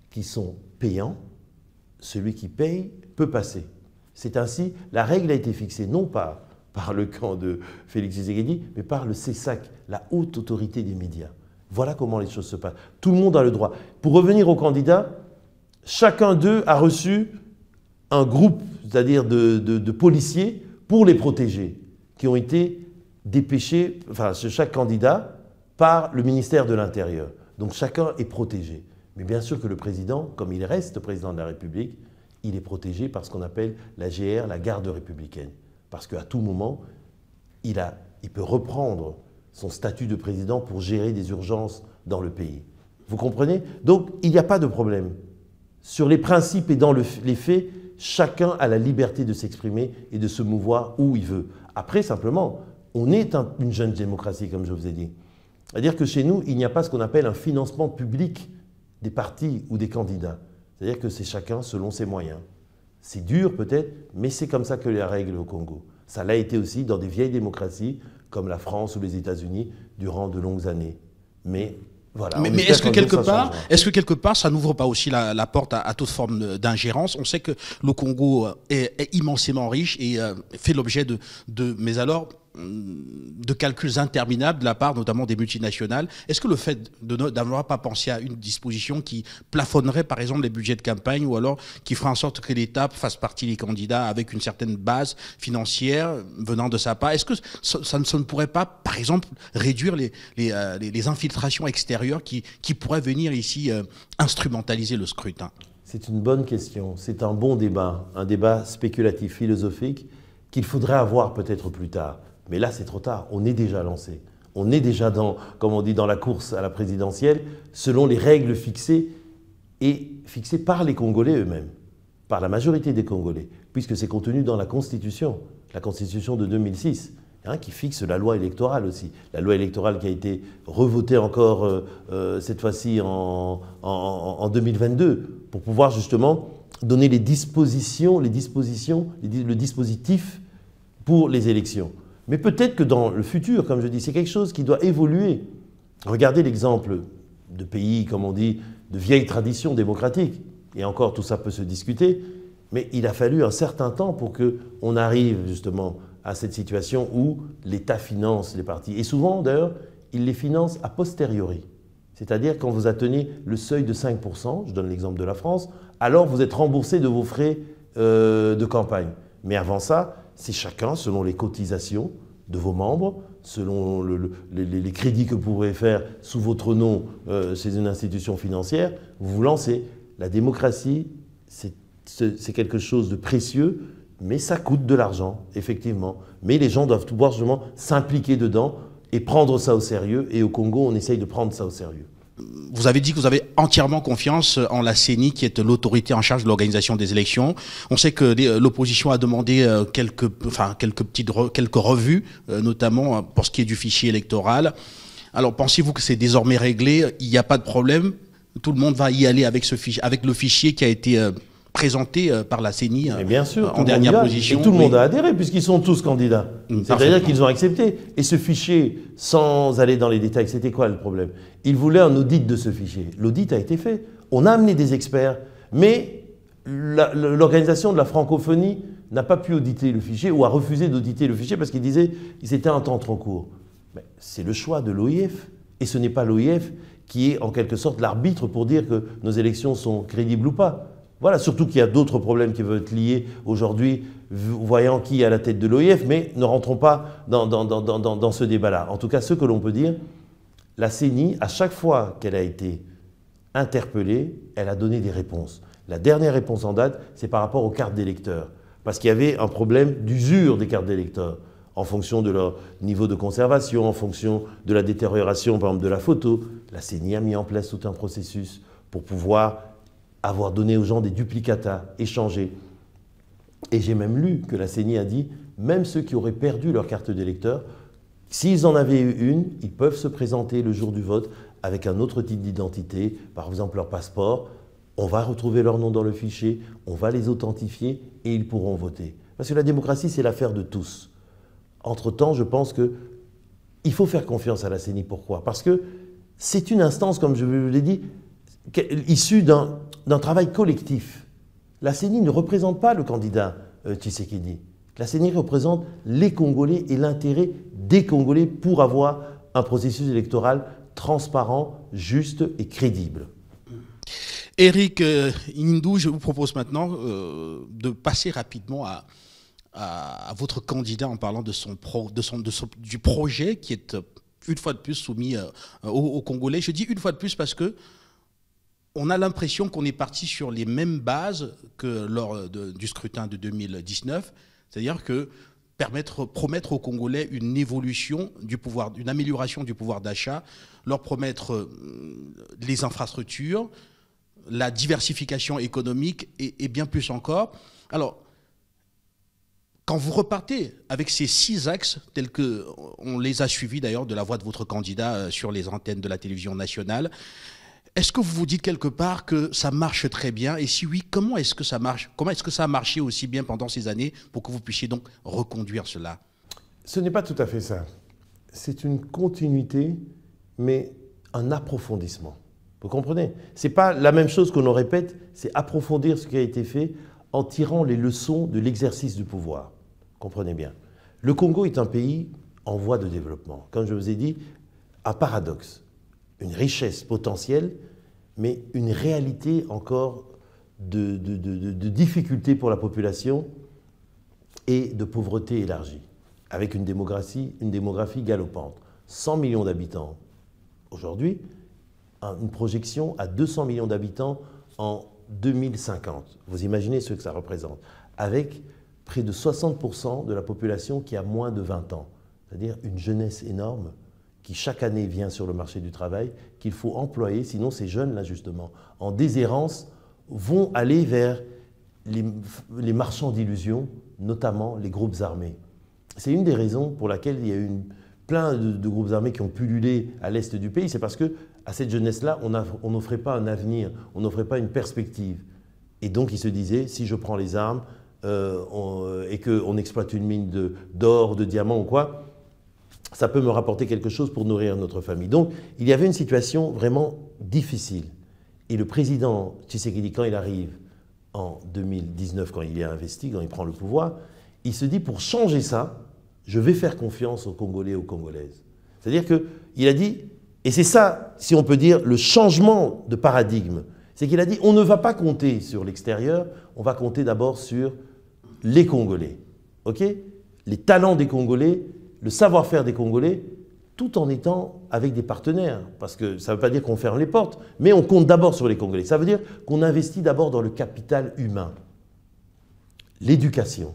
qui sont payants. Celui qui paye peut passer. C'est ainsi, la règle a été fixée non pas par le camp de Félix Tshisekedi, mais par le CESAC, la haute autorité des médias. Voilà comment les choses se passent. Tout le monde a le droit. Pour revenir aux candidats, chacun d'eux a reçu un groupe, c'est-à-dire de policiers, pour les protéger, qui ont été dépêchés, enfin, chaque candidat, par le ministère de l'Intérieur. Donc chacun est protégé. Mais bien sûr que le président, comme il reste président de la République, il est protégé par ce qu'on appelle la GR, la garde républicaine. Parce qu'à tout moment, il peut reprendre son statut de président pour gérer des urgences dans le pays. Vous comprenez? Donc, il n'y a pas de problème. Sur les principes et dans les faits, chacun a la liberté de s'exprimer et de se mouvoir où il veut. Après, simplement, on est une jeune démocratie, comme je vous ai dit. C'est-à-dire que chez nous, il n'y a pas ce qu'on appelle un financement public des partis ou des candidats. C'est-à-dire que c'est chacun selon ses moyens. C'est dur peut-être, mais c'est comme ça que les règles au Congo. Ça l'a été aussi dans des vieilles démocraties comme la France ou les États-Unis durant de longues années. Mais voilà. Mais est-ce que quelque part, ça n'ouvre pas aussi la porte à toute forme d'ingérence? On sait que le Congo est immensément riche et fait l'objet mais alors de calculs interminables de la part notamment des multinationales. Est-ce que le fait d'avoir pas pensé à une disposition qui plafonnerait par exemple les budgets de campagne ou alors qui ferait en sorte que l'État fasse partie des candidats avec une certaine base financière venant de sa part, est-ce que ça ne pourrait pas par exemple réduire les infiltrations extérieures qui pourraient venir ici instrumentaliser le scrutin? C'est une bonne question, c'est un bon débat, un débat spéculatif, philosophique qu'il faudrait avoir peut-être plus tard. Mais là, c'est trop tard. On est déjà lancé. On est déjà comme on dit, dans la course à la présidentielle, selon les règles fixées par les Congolais eux-mêmes, par la majorité des Congolais, puisque c'est contenu dans la Constitution de 2006, qui fixe la loi électorale aussi. La loi électorale qui a été revotée encore cette fois-ci en 2022, pour pouvoir justement donner le dispositif pour les élections. Mais peut-être que dans le futur, comme je dis, c'est quelque chose qui doit évoluer. Regardez l'exemple de pays, comme on dit, de vieilles traditions démocratiques. Et encore, tout ça peut se discuter. Mais il a fallu un certain temps pour qu'on arrive justement à cette situation où l'État finance les partis. Et souvent, d'ailleurs, il les finance a posteriori. C'est-à-dire quand vous atteignez le seuil de 5%, je donne l'exemple de la France, alors vous êtes remboursé de vos frais de campagne. Mais avant ça, c'est chacun, selon les cotisations de vos membres, selon les crédits que vous pourrez faire sous votre nom chez une institution financière, vous vous lancez. La démocratie, c'est quelque chose de précieux, mais ça coûte de l'argent, effectivement. Mais les gens doivent pouvoir justement s'impliquer dedans et prendre ça au sérieux. Et au Congo, on essaye de prendre ça au sérieux. Vous avez dit que vous avez entièrement confiance en la CENI, qui est l'autorité en charge de l'organisation des élections. On sait que l'opposition a demandé quelques revues, notamment pour ce qui est du fichier électoral. Alors, pensez-vous que c'est désormais réglé? Il n'y a pas de problème? Tout le monde va y aller avec le fichier qui a été présenté par la CENI bien sûr, en dernière position. Et tout le monde a adhéré, puisqu'ils sont tous candidats. C'est-à-dire qu'ils ont accepté. Et ce fichier, sans aller dans les détails, c'était quoi le problème? Ils voulaient un audit de ce fichier. L'audit a été fait. On a amené des experts, mais l'organisation de la francophonie n'a pas pu auditer le fichier ou a refusé d'auditer le fichier parce qu'ils disaient que c'était un temps trop court. C'est le choix de l'OIF. Et ce n'est pas l'OIF qui est en quelque sorte l'arbitre pour dire que nos élections sont crédibles ou pas. Voilà, surtout qu'il y a d'autres problèmes qui veulent être liés aujourd'hui, voyant qui est à la tête de l'OIF, mais ne rentrons pas dans ce débat-là. En tout cas, ce que l'on peut dire, la CENI, à chaque fois qu'elle a été interpellée, elle a donné des réponses. La dernière réponse en date, c'est par rapport aux cartes d'électeurs, parce qu'il y avait un problème d'usure des cartes d'électeurs, en fonction de leur niveau de conservation, en fonction de la détérioration, par exemple, de la photo. La CENI a mis en place tout un processus pour pouvoir avoir donné aux gens des duplicata, échangés. Et j'ai même lu que la CENI a dit, même ceux qui auraient perdu leur carte d'électeur, s'ils en avaient eu une, ils peuvent se présenter le jour du vote avec un autre type d'identité, par exemple leur passeport. On va retrouver leur nom dans le fichier, on va les authentifier et ils pourront voter. Parce que la démocratie, c'est l'affaire de tous. Entre-temps, je pense qu'il faut faire confiance à la CENI. Pourquoi? Parce que c'est une instance, comme je vous l'ai dit, issue d'un travail collectif. La CENI ne représente pas le candidat Tshisekedi. La CENI représente les Congolais et l'intérêt des Congolais pour avoir un processus électoral transparent, juste et crédible. Éric Indou, je vous propose maintenant de passer rapidement à votre candidat en parlant du projet qui est une fois de plus soumis aux Congolais. Je dis une fois de plus parce que on a l'impression qu'on est parti sur les mêmes bases que lors du scrutin de 2019, c'est-à-dire que promettre aux Congolais une évolution du pouvoir, une amélioration du pouvoir d'achat, leur promettre les infrastructures, la diversification économique et bien plus encore. Alors, quand vous repartez avec ces 6 axes, tels qu'on les a suivis d'ailleurs de la voix de votre candidat sur les antennes de la télévision nationale, est-ce que vous vous dites quelque part que ça marche très bien? Et si oui, comment est-ce que ça marche? Comment est-ce que ça a marché aussi bien pendant ces années pour que vous puissiez donc reconduire cela? Ce n'est pas tout à fait ça. C'est une continuité, mais un approfondissement. Vous comprenez? Ce n'est pas la même chose que l'on répète, c'est approfondir ce qui a été fait en tirant les leçons de l'exercice du pouvoir. Comprenez bien. Le Congo est un pays en voie de développement. Comme je vous ai dit, un paradoxe. Une richesse potentielle, mais une réalité encore de difficultés pour la population et de pauvreté élargie, avec une démographie galopante. 100 millions d'habitants aujourd'hui, une projection à 200 millions d'habitants en 2050. Vous imaginez ce que ça représente, avec près de 60% de la population qui a moins de 20 ans, c'est-à-dire une jeunesse énorme, qui chaque année vient sur le marché du travail, qu'il faut employer, sinon ces jeunes-là justement, en déshérence, vont aller vers les marchands d'illusions, notamment les groupes armés. C'est une des raisons pour laquelle il y a eu plein de groupes armés qui ont pullulé à l'est du pays, c'est parce qu'à cette jeunesse-là, on n'offrait pas un avenir, on n'offrait pas une perspective. Et donc ils se disaient, si je prends les armes et qu'on exploite une mine d'or, de diamants ou quoi, ça peut me rapporter quelque chose pour nourrir notre famille. Donc, il y avait une situation vraiment difficile. Et le président Tshisekedi, quand il arrive en 2019, quand il est investi, quand il prend le pouvoir, il se dit, pour changer ça, je vais faire confiance aux Congolais et aux Congolaises. C'est-à-dire qu'il a dit, et c'est ça, si on peut dire, le changement de paradigme, c'est qu'il a dit, on ne va pas compter sur l'extérieur, on va compter d'abord sur les Congolais. OK ? Les talents des Congolais, le savoir-faire des Congolais, tout en étant avec des partenaires. Parce que ça ne veut pas dire qu'on ferme les portes, mais on compte d'abord sur les Congolais. Ça veut dire qu'on investit d'abord dans le capital humain, l'éducation,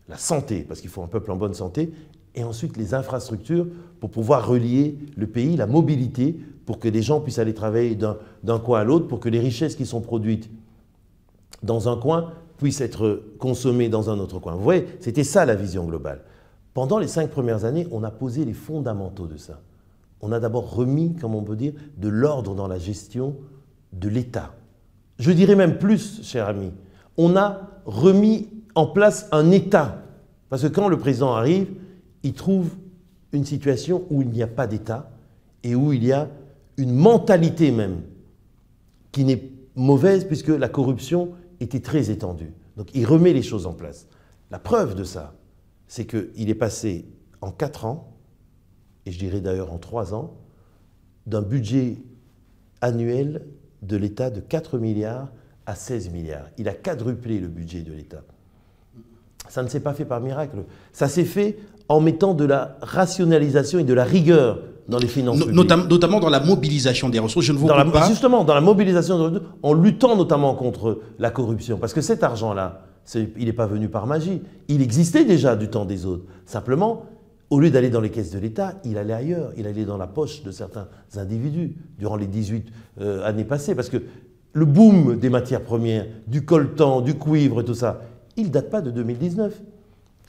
la santé, parce qu'il faut un peuple en bonne santé, et ensuite les infrastructures pour pouvoir relier le pays, la mobilité, pour que les gens puissent aller travailler d'un coin à l'autre, pour que les richesses qui sont produites dans un coin puissent être consommées dans un autre coin. Vous voyez, c'était ça la vision globale. Pendant les 5 premières années, on a posé les fondamentaux de ça. On a d'abord remis, comme on peut dire, de l'ordre dans la gestion de l'État. Je dirais même plus, cher ami, on a remis en place un État. Parce que quand le président arrive, il trouve une situation où il n'y a pas d'État et où il y a une mentalité même qui n'est mauvaise puisque la corruption était très étendue. Donc il remet les choses en place. La preuve de ça, c'est qu'il est passé en 4 ans, et je dirais d'ailleurs en 3 ans, d'un budget annuel de l'État de 4 milliards à 16 milliards. Il a quadruplé le budget de l'État. Ça ne s'est pas fait par miracle. Ça s'est fait en mettant de la rationalisation et de la rigueur dans les finances publiques. Notamment dans la mobilisation des ressources. Je ne vous coupe pas. Justement, dans la mobilisation des ressources, en luttant notamment contre la corruption. Parce que cet argent-là, il n'est pas venu par magie. Il existait déjà du temps des autres. Simplement, au lieu d'aller dans les caisses de l'État, il allait ailleurs. Il allait dans la poche de certains individus durant les 18 années passées. Parce que le boom des matières premières, du coltan, du cuivre et tout ça, il ne date pas de 2019.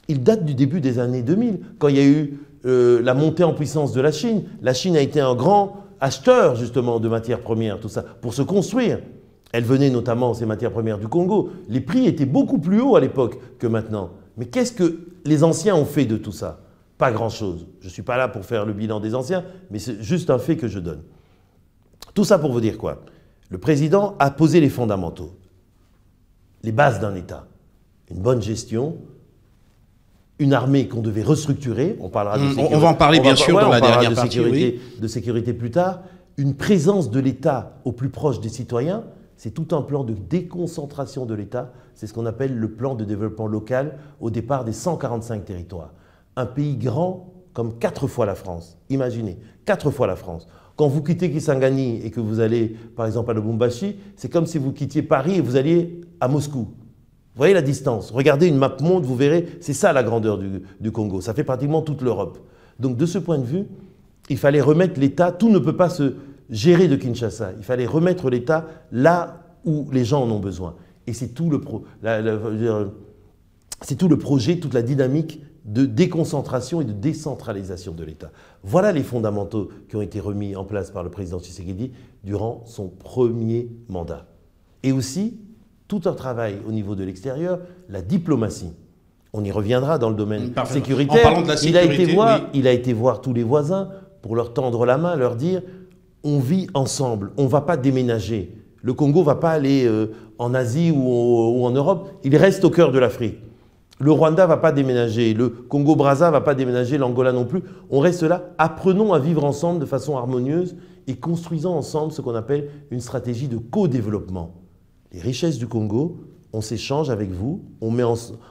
Il date du début des années 2000, quand il y a eu la montée en puissance de la Chine. La Chine a été un grand acheteur, justement, de matières premières, tout ça, pour se construire. Elle venait notamment, ces matières premières, du Congo. Les prix étaient beaucoup plus hauts à l'époque que maintenant. Mais qu'est-ce que les anciens ont fait de tout ça? Pas grand-chose. Je ne suis pas là pour faire le bilan des anciens, mais c'est juste un fait que je donne. Tout ça pour vous dire quoi? Le président a posé les fondamentaux, les bases d'un État. Une bonne gestion, une armée qu'on devait restructurer, on parlera de sécurité. On va en parler bien sûr dans la dernière partie. De sécurité plus tard. Une présence de l'État au plus proche des citoyens, c'est tout un plan de déconcentration de l'État. C'est ce qu'on appelle le plan de développement local au départ des 145 territoires. Un pays grand comme 4 fois la France. Imaginez, 4 fois la France. Quand vous quittez Kisangani et que vous allez par exemple à Lubumbashi, c'est comme si vous quittiez Paris et vous alliez à Moscou. Vous voyez la distance. Regardez une map monde, vous verrez, c'est ça la grandeur du Congo. Ça fait pratiquement toute l'Europe. Donc de ce point de vue, il fallait remettre l'État, tout ne peut pas se gérer de Kinshasa. Il fallait remettre l'État là où les gens en ont besoin. Et c'est tout le projet, toute la dynamique de déconcentration et de décentralisation de l'État. Voilà les fondamentaux qui ont été remis en place par le président Tshisekedi durant son premier mandat. Et aussi, tout un travail au niveau de l'extérieur, la diplomatie. On y reviendra dans le domaine sécuritaire. En parlant de la sécurité, il a été voir tous les voisins pour leur tendre la main, leur dire « on vit ensemble, on ne va pas déménager. Le Congo ne va pas aller en Asie ou en Europe, il reste au cœur de l'Afrique. Le Rwanda ne va pas déménager, le Congo-Brazza ne va pas déménager, l'Angola non plus. On reste là, apprenons à vivre ensemble de façon harmonieuse et construisons ensemble ce qu'on appelle une stratégie de co-développement. Les richesses du Congo, on s'échange avec vous, on met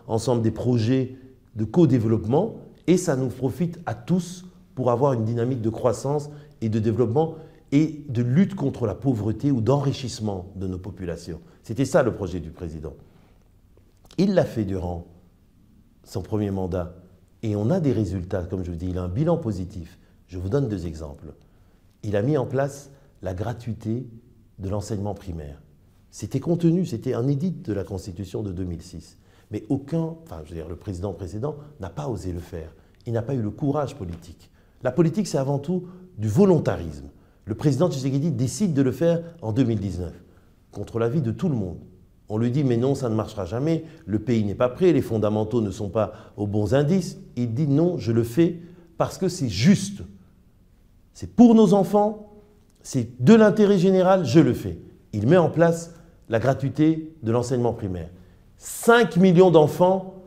ensemble des projets de co-développement et ça nous profite à tous pour avoir une dynamique de croissance et de développement et de lutte contre la pauvreté ou d'enrichissement de nos populations. C'était ça le projet du président. Il l'a fait durant son premier mandat et on a des résultats, comme je vous dis, il a un bilan positif. Je vous donne 2 exemples. Il a mis en place la gratuité de l'enseignement primaire. C'était contenu, c'était un édit de la Constitution de 2006. Mais le président précédent n'a pas osé le faire. Il n'a pas eu le courage politique. La politique, c'est avant tout du volontarisme. Le président Tshisekedi décide de le faire en 2019, contre l'avis de tout le monde. On lui dit, mais non, ça ne marchera jamais, le pays n'est pas prêt, les fondamentaux ne sont pas aux bons indices. Il dit, non, je le fais parce que c'est juste. C'est pour nos enfants, c'est de l'intérêt général, je le fais. Il met en place la gratuité de l'enseignement primaire. 5 millions d'enfants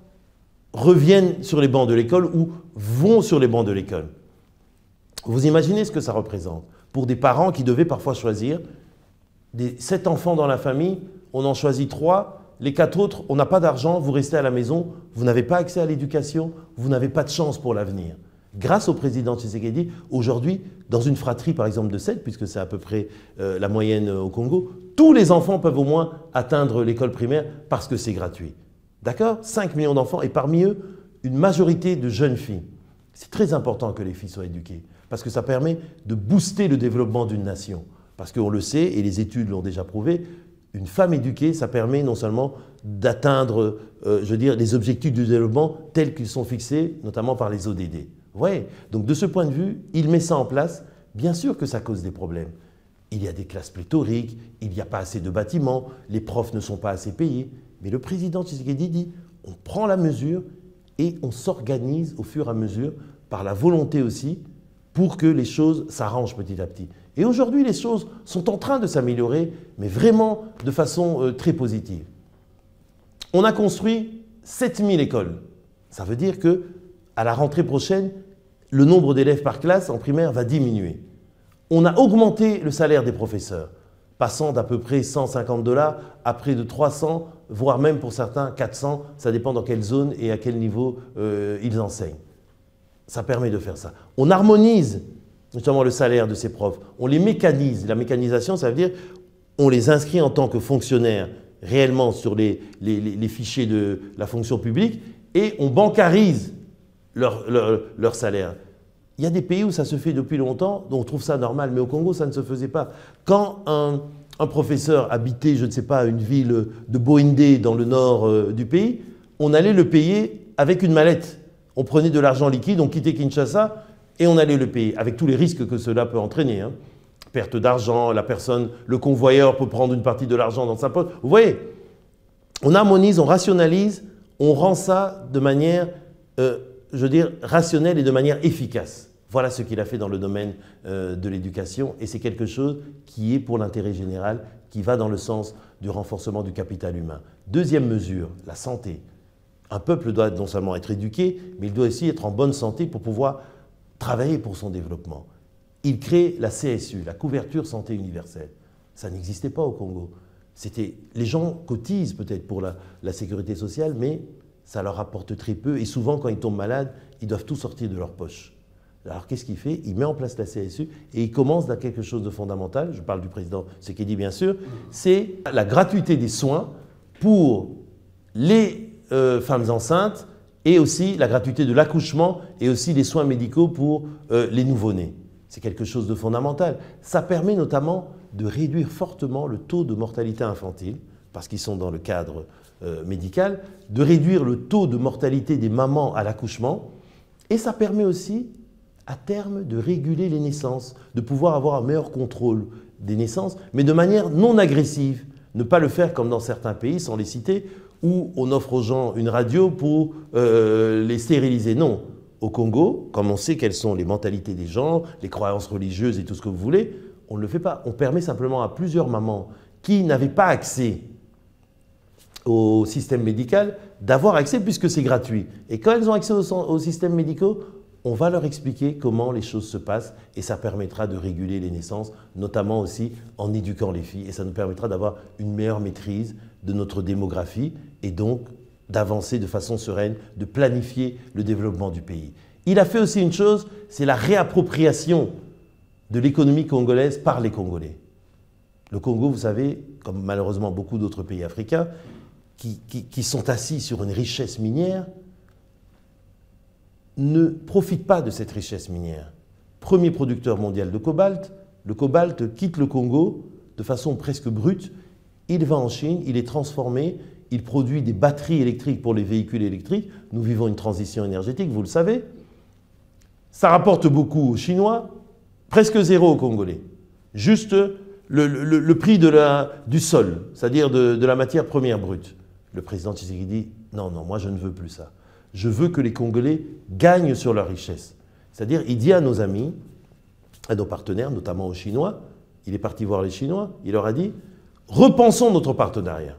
reviennent sur les bancs de l'école ou vont sur les bancs de l'école. Vous imaginez ce que ça représente pour des parents qui devaient parfois choisir des 7 enfants dans la famille, on en choisit 3, les 4 autres, on n'a pas d'argent, vous restez à la maison, vous n'avez pas accès à l'éducation, vous n'avez pas de chance pour l'avenir. Grâce au président Tshisekedi, aujourd'hui, dans une fratrie par exemple de 7, puisque c'est à peu près la moyenne au Congo, tous les enfants peuvent au moins atteindre l'école primaire parce que c'est gratuit. D'accord? 5 millions d'enfants et parmi eux, une majorité de jeunes filles. C'est très important que les filles soient éduquées parce que ça permet de booster le développement d'une nation. Parce qu'on le sait, et les études l'ont déjà prouvé, une femme éduquée, ça permet non seulement d'atteindre, je veux dire, les objectifs du développement tels qu'ils sont fixés, notamment par les ODD. Vous voyez? Donc de ce point de vue, il met ça en place. Bien sûr que ça cause des problèmes. Il y a des classes pléthoriques, il n'y a pas assez de bâtiments, les profs ne sont pas assez payés. Mais le président Tshisekedi dit, on prend la mesure et on s'organise au fur et à mesure, par la volonté aussi, pour que les choses s'arrangent petit à petit. Et aujourd'hui, les choses sont en train de s'améliorer, mais vraiment de façon très positive. On a construit 7000 écoles. Ça veut dire que à la rentrée prochaine, le nombre d'élèves par classe en primaire va diminuer. On a augmenté le salaire des professeurs, passant d'à peu près 150 $ à près de 300, voire même pour certains 400, ça dépend dans quelle zone et à quel niveau ils enseignent. Ça permet de faire ça. On harmonise notamment le salaire de ces profs, on les mécanise. La mécanisation, ça veut dire on les inscrit en tant que fonctionnaires réellement sur les fichiers de la fonction publique et on bancarise leur salaire. Il y a des pays où ça se fait depuis longtemps, dont on trouve ça normal, mais au Congo, ça ne se faisait pas. Quand un professeur habitait, je ne sais pas, une ville de Boindé dans le nord du pays, on allait le payer avec une mallette. On prenait de l'argent liquide, on quittait Kinshasa et on allait le payer, avec tous les risques que cela peut entraîner. Hein. Perte d'argent, la personne, le convoyeur peut prendre une partie de l'argent dans sa poche. Vous voyez, on harmonise, on rationalise, on rend ça de manière, je veux dire, rationnelle et de manière efficace. Voilà ce qu'il a fait dans le domaine de l'éducation et c'est quelque chose qui est pour l'intérêt général, qui va dans le sens du renforcement du capital humain. Deuxième mesure, la santé. Un peuple doit non seulement être éduqué, mais il doit aussi être en bonne santé pour pouvoir travailler pour son développement. Il crée la CSU, la couverture santé universelle. Ça n'existait pas au Congo. Les gens cotisent peut-être pour la sécurité sociale, mais ça leur rapporte très peu. Et souvent, quand ils tombent malades, ils doivent tout sortir de leur poche. Alors qu'est-ce qu'il fait? Il met en place la CSU et il commence dans quelque chose de fondamental. Je parle du président Tshisekedi, bien sûr. C'est la gratuité des soins pour les femmes enceintes et aussi la gratuité de l'accouchement et aussi les soins médicaux pour les nouveau-nés. C'est quelque chose de fondamental. Ça permet notamment de réduire fortement le taux de mortalité infantile, parce qu'ils sont dans le cadre médical, de réduire le taux de mortalité des mamans à l'accouchement, et ça permet aussi, à terme, de réguler les naissances, de pouvoir avoir un meilleur contrôle des naissances, mais de manière non agressive. Ne pas le faire comme dans certains pays, sans les citer, où on offre aux gens une radio pour les stériliser. Non. Au Congo, comme on sait quelles sont les mentalités des gens, les croyances religieuses et tout ce que vous voulez, on ne le fait pas. On permet simplement à plusieurs mamans qui n'avaient pas accès au système médical d'avoir accès puisque c'est gratuit. Et quand elles ont accès au système médical, on va leur expliquer comment les choses se passent et ça permettra de réguler les naissances, notamment aussi en éduquant les filles. Et ça nous permettra d'avoir une meilleure maîtrise de notre démographie et donc d'avancer de façon sereine, de planifier le développement du pays. Il a fait aussi une chose, c'est la réappropriation de l'économie congolaise par les Congolais. Le Congo, vous savez, comme malheureusement beaucoup d'autres pays africains, qui sont assis sur une richesse minière, ne profitent pas de cette richesse minière. Premier producteur mondial de cobalt, le cobalt quitte le Congo de façon presque brute, il va en Chine, il est transformé, il produit des batteries électriques pour les véhicules électriques. Nous vivons une transition énergétique, vous le savez. Ça rapporte beaucoup aux Chinois, presque zéro aux Congolais. Juste le prix du sol, c'est-à-dire de la matière première brute. Le président Tshisekedi dit « Non, non, moi je ne veux plus ça. Je veux que les Congolais gagnent sur leur richesse. » C'est-à-dire, il dit à nos amis, à nos partenaires, notamment aux Chinois, il est parti voir les Chinois, il leur a dit « Repensons notre partenariat. »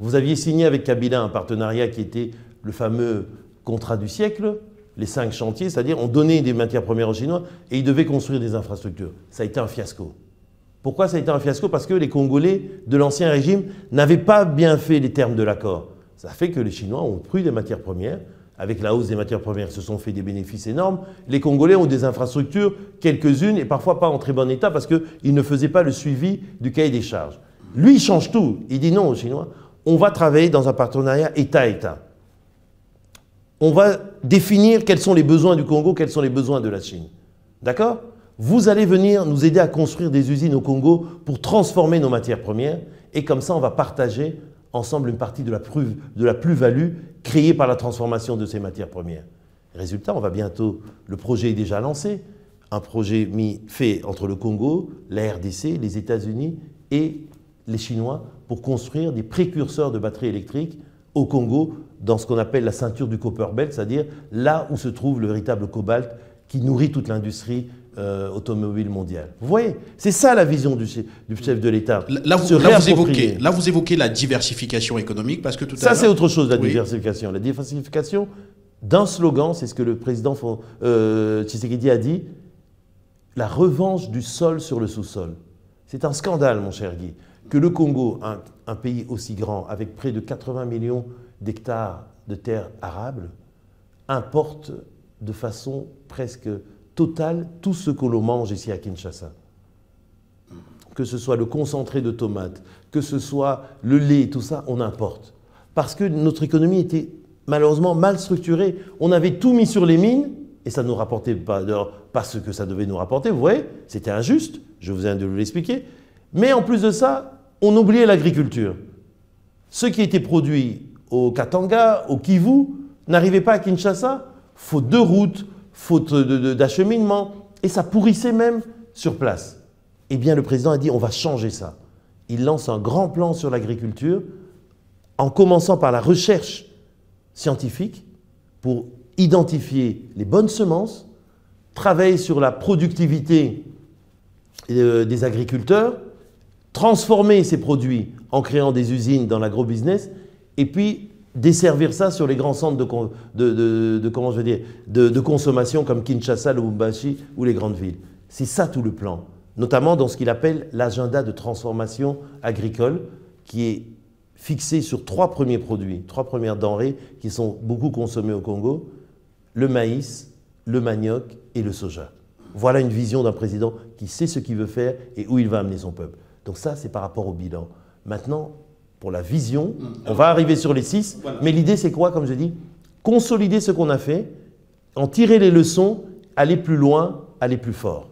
Vous aviez signé avec Kabila un partenariat qui était le fameux contrat du siècle, les 5 chantiers, c'est-à-dire on donnait des matières premières aux Chinois et ils devaient construire des infrastructures. Ça a été un fiasco. Pourquoi ça a été un fiasco? Parce que les Congolais de l'ancien régime n'avaient pas bien fait les termes de l'accord. Ça fait que les Chinois ont pris des matières premières avec la hausse des matières premières, se sont fait des bénéfices énormes. Les Congolais ont des infrastructures, quelques-unes, et parfois pas en très bon état, parce qu'ils ne faisaient pas le suivi du cahier des charges. Lui, il change tout. Il dit non aux Chinois, on va travailler dans un partenariat État-État. On va définir quels sont les besoins du Congo, quels sont les besoins de la Chine. D'accord? Vous allez venir nous aider à construire des usines au Congo pour transformer nos matières premières, et comme ça, on va partager ensemble une partie de la plus-value créée par la transformation de ces matières premières. Résultat, on va bientôt, le projet est déjà lancé, un projet fait entre le Congo, la RDC, les États-Unis et les Chinois pour construire des précurseurs de batteries électriques au Congo dans ce qu'on appelle la ceinture du Copper Belt, c'est-à-dire là où se trouve le véritable cobalt qui nourrit toute l'industrie automobile mondiale. Vous voyez, c'est ça la vision du chef de l'État. Là, vous évoquez la diversification économique, parce que tout à l'heure... Ça, c'est autre chose, la diversification. La diversification, d'un slogan, c'est ce que le président Tshisekedi a dit, la revanche du sol sur le sous-sol. C'est un scandale, mon cher Guy, que le Congo, un pays aussi grand, avec près de 80 millions d'hectares de terres arables, importe de façon presque totale tout ce que l'on mange ici à Kinshasa. Que ce soit le concentré de tomates, que ce soit le lait, tout ça, on importe. Parce que notre économie était malheureusement mal structurée. On avait tout mis sur les mines, et ça ne nous rapportait pas ce que ça devait nous rapporter. Vous voyez, c'était injuste, je viens de vous l'expliquer. Mais en plus de ça, on oubliait l'agriculture. Ce qui était produit au Katanga, au Kivu, n'arrivait pas à Kinshasa, faute de routes, faute d'acheminement, et ça pourrissait même sur place. Eh bien, le président a dit, on va changer ça. Il lance un grand plan sur l'agriculture, en commençant par la recherche scientifique, pour identifier les bonnes semences, travailler sur la productivité des agriculteurs, transformer ces produits en créant des usines dans l'agrobusiness, et puis desservir ça sur les grands centres de consommation comme Kinshasa, Lubumbashi ou les grandes villes. C'est ça tout le plan, notamment dans ce qu'il appelle l'agenda de transformation agricole, qui est fixé sur 3 premiers produits, 3 premières denrées qui sont beaucoup consommées au Congo, le maïs, le manioc et le soja. Voilà une vision d'un président qui sait ce qu'il veut faire et où il va amener son peuple. Donc ça, c'est par rapport au bilan. Maintenant, pour la vision, on va arriver sur les 6, voilà. Mais l'idée, c'est quoi, comme je dis? Consolider ce qu'on a fait, en tirer les leçons, aller plus loin, aller plus fort.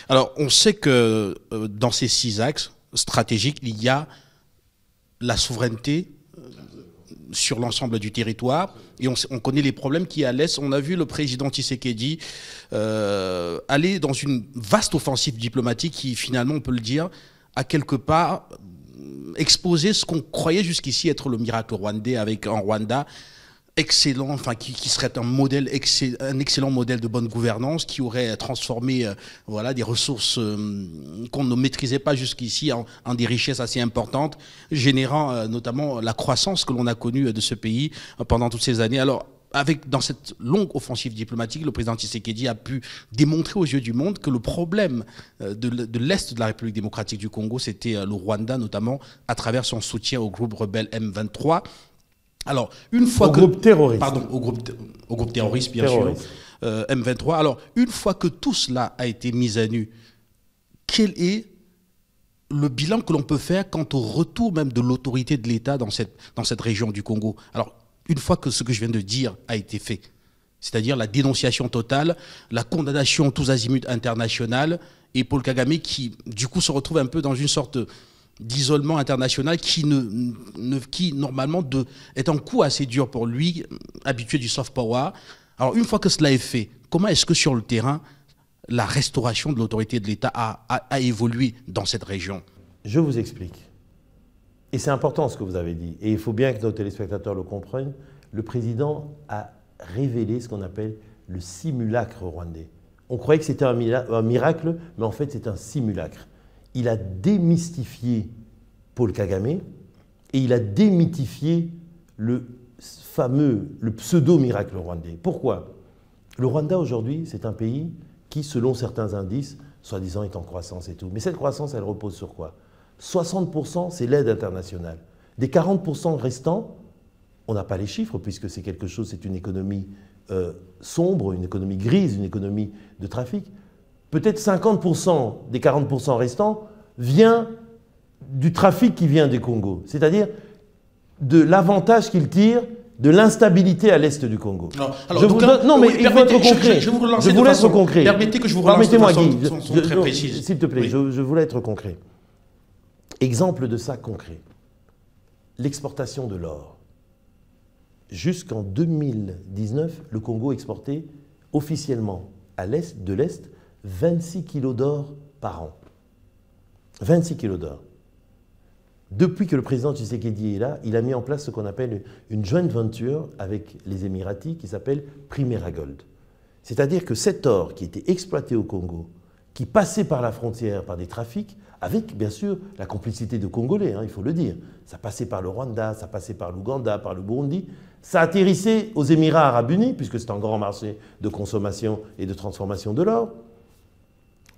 Alors, on sait que dans ces 6 axes stratégiques, il y a la souveraineté sur l'ensemble du territoire, et on connaît les problèmes qui à l'Est. On a vu le président Tshisekedi aller dans une vaste offensive diplomatique qui, finalement, on peut le dire, a quelque part exposé ce qu'on croyait jusqu'ici être le miracle rwandais, avec un Rwanda excellent, enfin qui serait un excellent modèle de bonne gouvernance, qui aurait transformé voilà, des ressources qu'on ne maîtrisait pas jusqu'ici en des richesses assez importantes, générant notamment la croissance que l'on a connue de ce pays pendant toutes ces années. Alors, dans cette longue offensive diplomatique, le président Tshisekedi a pu démontrer aux yeux du monde que le problème de l'Est de la République démocratique du Congo, c'était le Rwanda, notamment à travers son soutien au groupe rebelle M23. Alors, une fois groupe terroriste. Pardon, au groupe terroriste, bien sûr, M23. Alors, une fois que tout cela a été mis à nu, quel est le bilan que l'on peut faire quant au retour même de l'autorité de l'État dans cette région du Congo? Alors, une fois que ce que je viens de dire a été fait, c'est-à-dire la dénonciation totale, la condamnation tous azimuts internationale, et Paul Kagame qui, du coup, se retrouve un peu dans une sorte d'isolement international qui normalement, est un coup assez dur pour lui, habitué du soft power. Alors, une fois que cela est fait, comment est-ce que sur le terrain, la restauration de l'autorité de l'État a évolué dans cette région? Je vous explique. Et c'est important ce que vous avez dit, et il faut bien que nos téléspectateurs le comprennent. Le président a révélé ce qu'on appelle le simulacre rwandais. On croyait que c'était un miracle, mais en fait c'est un simulacre. Il a démystifié Paul Kagame et il a démythifié le pseudo-miracle rwandais. Pourquoi? Le Rwanda aujourd'hui, c'est un pays qui, selon certains indices, soi-disant est en croissance et tout. Mais cette croissance, elle repose sur quoi? 60%, c'est l'aide internationale. Des 40% restants, On n'a pas les chiffres, puisque c'est quelque chose, c'est une économie sombre, une économie grise, une économie de trafic. Peut-être 50% des 40% restants vient du trafic qui vient du Congo, c'est-à-dire de l'avantage qu'il tire de l'instabilité à l'est du Congo. Non, mais il faut être concret. Je vous relance de façon concret. Permettez que je vous relance de façon très précise. S'il te plaît, oui. je voulais être concret. Exemple de ça concret. L'exportation de l'or. Jusqu'en 2019, le Congo exportait officiellement à l'est, de l'Est 26 kilos d'or par an. 26 kilos d'or. Depuis que le président Tshisekedi est là, il a mis en place ce qu'on appelle une joint venture avec les Émiratis qui s'appelle Primera Gold. C'est-à-dire que cet or qui était exploité au Congo, qui passait par la frontière, par des trafics, avec bien sûr la complicité de Congolais, il faut le dire. Ça passait par le Rwanda, ça passait par l'Ouganda, par le Burundi. Ça atterrissait aux Émirats Arabes Unis, puisque c'est un grand marché de consommation et de transformation de l'or.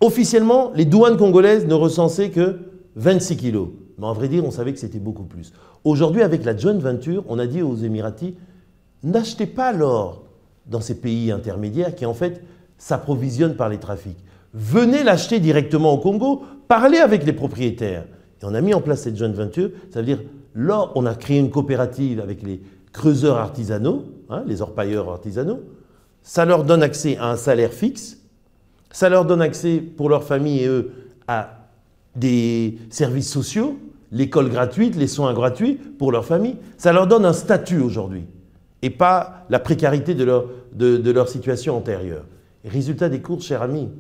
Officiellement, les douanes congolaises ne recensaient que 26 kilos. Mais en vrai dire, on savait que c'était beaucoup plus. Aujourd'hui, avec la joint venture, on a dit aux Émiratis, n'achetez pas l'or dans ces pays intermédiaires qui en fait s'approvisionnent par les trafics. Venez l'acheter directement au Congo, parlez avec les propriétaires. Et on a mis en place cette joint venture, ça veut dire, l'or, on a créé une coopérative avec les creuseurs artisanaux, les orpailleurs artisanaux. Ça leur donne accès à un salaire fixe, ça leur donne accès pour leur famille et eux à des services sociaux, l'école gratuite, les soins gratuits pour leur famille. Ça leur donne un statut aujourd'hui et pas la précarité de leur situation antérieure. Et résultat des courses, cher ami,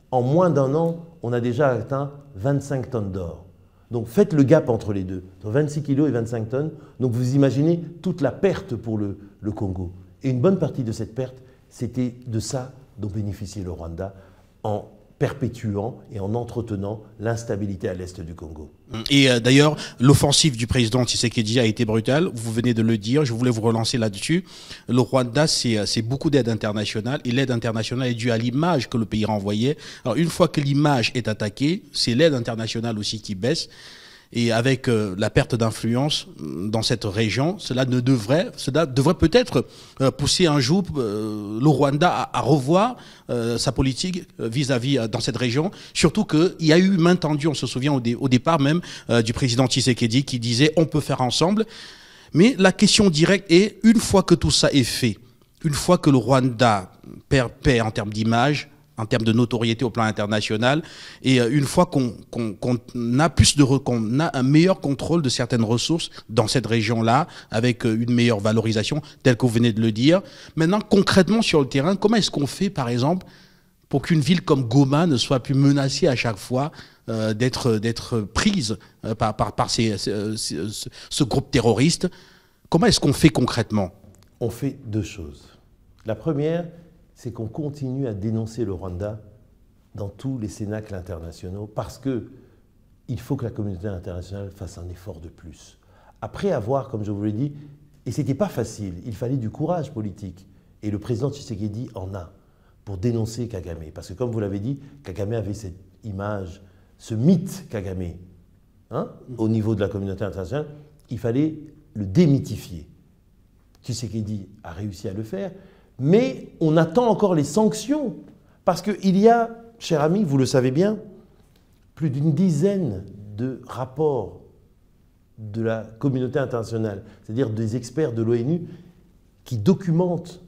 en moins d'un an, on a déjà atteint 25 tonnes d'or. Donc faites le gap entre les deux, 26 kilos et 25 tonnes. Donc vous imaginez toute la perte pour le Congo. Et une bonne partie de cette perte, c'était de ça dont bénéficiait le Rwanda en perpétuant et en entretenant l'instabilité à l'est du Congo. Et d'ailleurs, l'offensive du président Tshisekedi a été brutale, vous venez de le dire, je voulais vous relancer là-dessus. Le Rwanda, c'est beaucoup d'aide internationale, et l'aide internationale est due à l'image que le pays renvoyait. Alors une fois que l'image est attaquée, c'est l'aide internationale aussi qui baisse. Et avec la perte d'influence dans cette région, cela devrait peut-être pousser un jour le Rwanda à revoir sa politique vis-à-vis dans cette région. Surtout qu'il y a eu main tendue, on se souvient au départ même du président Tshisekedi qui disait on peut faire ensemble. Mais la question directe est, une fois que tout ça est fait, une fois que le Rwanda perd en termes d'image, en termes de notoriété au plan international, et une fois qu'on a un meilleur contrôle de certaines ressources dans cette région-là, avec une meilleure valorisation, telle que vous venez de le dire. Maintenant, concrètement sur le terrain, comment est-ce qu'on fait, par exemple, pour qu'une ville comme Goma ne soit plus menacée à chaque fois d'être prise par ce groupe terroriste? Comment est-ce qu'on fait concrètement? On fait deux choses. La première, c'est qu'on continue à dénoncer le Rwanda dans tous les cénacles internationaux parce qu'il faut que la communauté internationale fasse un effort de plus. Après avoir, comme je vous l'ai dit, et ce n'était pas facile, il fallait du courage politique. Et le président Tshisekedi en a pour dénoncer Kagame. Parce que comme vous l'avez dit, Kagame avait cette image, ce mythe Kagame, au niveau de la communauté internationale, il fallait le démythifier. Tshisekedi a réussi à le faire. Mais on attend encore les sanctions, parce qu'il y a, cher ami, vous le savez bien, plus d'une dizaine de rapports de la communauté internationale, c'est-à-dire des experts de l'ONU, qui documentent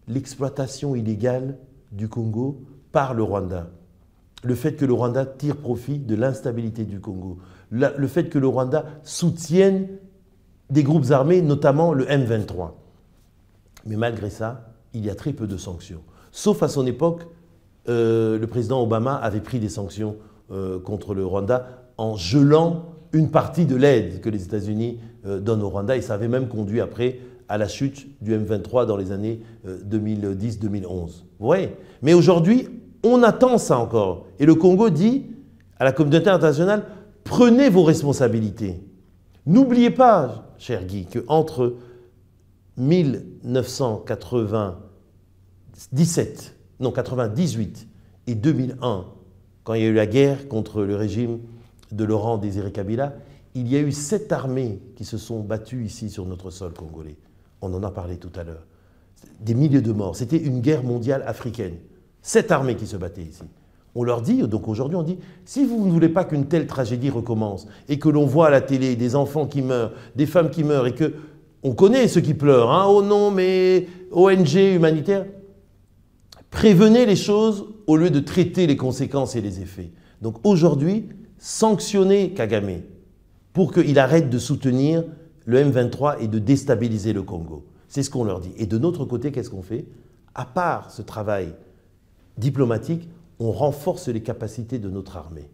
l'exploitation illégale du Congo par le Rwanda. Le fait que le Rwanda tire profit de l'instabilité du Congo. Le fait que le Rwanda soutienne des groupes armés, notamment le M23. Mais malgré ça, il y a très peu de sanctions. Sauf à son époque, le président Obama avait pris des sanctions contre le Rwanda en gelant une partie de l'aide que les États-Unis donnent au Rwanda. Et ça avait même conduit après à la chute du M23 dans les années 2010-2011. Vous voyez? Mais aujourd'hui, on attend ça encore. Et le Congo dit à la communauté internationale, prenez vos responsabilités. N'oubliez pas, cher Guy, qu'entre 1998 et 2001, quand il y a eu la guerre contre le régime de Laurent Désiré Kabila, il y a eu 7 armées qui se sont battues ici sur notre sol congolais. On en a parlé tout à l'heure. Des milliers de morts. C'était une guerre mondiale africaine. 7 armées qui se battaient ici. On leur dit, donc aujourd'hui on dit, si vous ne voulez pas qu'une telle tragédie recommence et que l'on voit à la télé des enfants qui meurent, des femmes qui meurent et que on connaît ceux qui pleurent, hein, oh non mais ONG humanitaire, prévenez les choses au lieu de traiter les conséquences et les effets. Donc aujourd'hui, sanctionnez Kagame pour qu'il arrête de soutenir le M23 et de déstabiliser le Congo. C'est ce qu'on leur dit. Et de notre côté, qu'est-ce qu'on fait? À part ce travail diplomatique, on renforce les capacités de notre armée.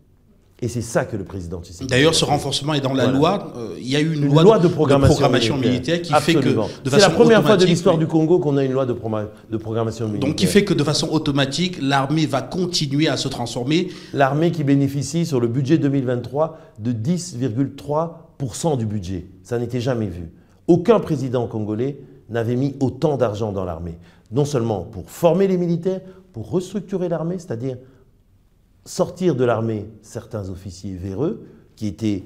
Et c'est ça que le président Tshisekedi. D'ailleurs, ce renforcement est dans la loi. Il y a eu une loi de programmation militaire qui Absolument. fait que, c'est la première fois de l'histoire du Congo qu'on a une loi de programmation militaire. Donc, qui fait que de façon automatique, l'armée va continuer à se transformer. L'armée qui bénéficie sur le budget 2023 de 10,3% du budget. Ça n'était jamais vu. Aucun président congolais n'avait mis autant d'argent dans l'armée. Non seulement pour former les militaires, pour restructurer l'armée, c'est-à-dire sortir de l'armée certains officiers véreux, qui étaient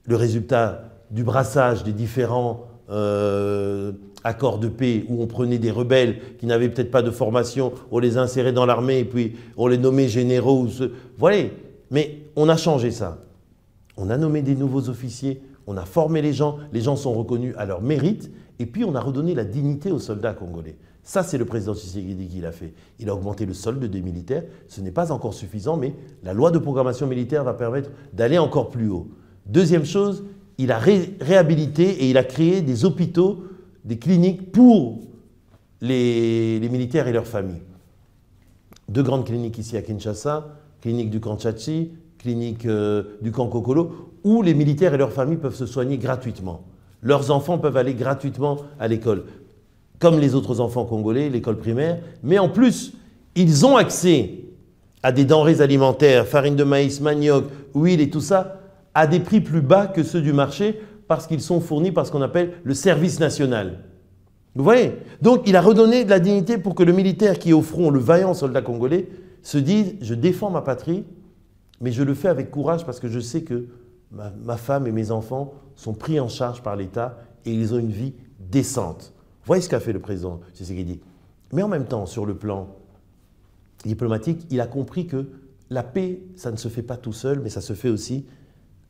le résultat du brassage des différents accords de paix où on prenait des rebelles qui n'avaient peut-être pas de formation, on les insérait dans l'armée et puis on les nommait généraux. Voilà. Mais on a changé ça. On a nommé des nouveaux officiers, on a formé les gens sont reconnus à leur mérite et puis on a redonné la dignité aux soldats congolais. Ça, c'est le président Tshisekedi qui l'a fait. Il a augmenté le solde des militaires. Ce n'est pas encore suffisant, mais la loi de programmation militaire va permettre d'aller encore plus haut. Deuxième chose, il a réhabilité et il a créé des hôpitaux, des cliniques pour les militaires et leurs familles. 2 grandes cliniques ici à Kinshasa, clinique du camp Tchatchi, clinique du camp Kokolo, où les militaires et leurs familles peuvent se soigner gratuitement. Leurs enfants peuvent aller gratuitement à l'école, comme les autres enfants congolais, l'école primaire, mais en plus, ils ont accès à des denrées alimentaires, farine de maïs, manioc, huile et tout ça, à des prix plus bas que ceux du marché, parce qu'ils sont fournis par ce qu'on appelle le service national. Vous voyez? Donc, il a redonné de la dignité pour que le militaire qui est au front, le vaillant soldat congolais, se dise « je défends ma patrie, mais je le fais avec courage parce que je sais que ma femme et mes enfants sont pris en charge par l'État et ils ont une vie décente. » Vous voyez ce qu'a fait le président Tshisekedi. Mais en même temps, sur le plan diplomatique, il a compris que la paix, ça ne se fait pas tout seul, mais ça se fait aussi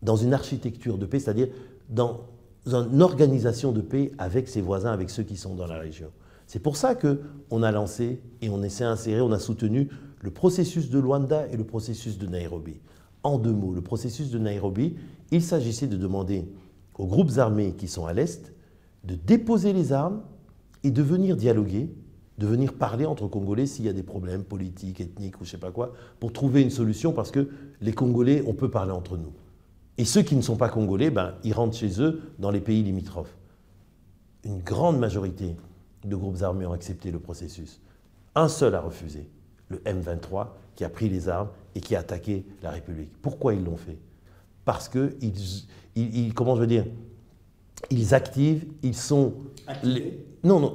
dans une architecture de paix, c'est-à-dire dans une organisation de paix avec ses voisins, avec ceux qui sont dans la région. C'est pour ça qu'on a lancé et on essaie d'insérer, on a soutenu le processus de Luanda et le processus de Nairobi. En 2 mots, le processus de Nairobi, il s'agissait de demander aux groupes armés qui sont à l'Est de déposer les armes et de venir dialoguer, de venir parler entre Congolais s'il y a des problèmes politiques, ethniques ou je ne sais pas quoi, pour trouver une solution parce que les Congolais, on peut parler entre nous. Et ceux qui ne sont pas Congolais, ils rentrent chez eux dans les pays limitrophes. Une grande majorité de groupes armés ont accepté le processus. Un seul a refusé, le M23, qui a pris les armes et qui a attaqué la République. Pourquoi ils l'ont fait? Parce qu'ils, comment je veux dire, ils activent, ils sont...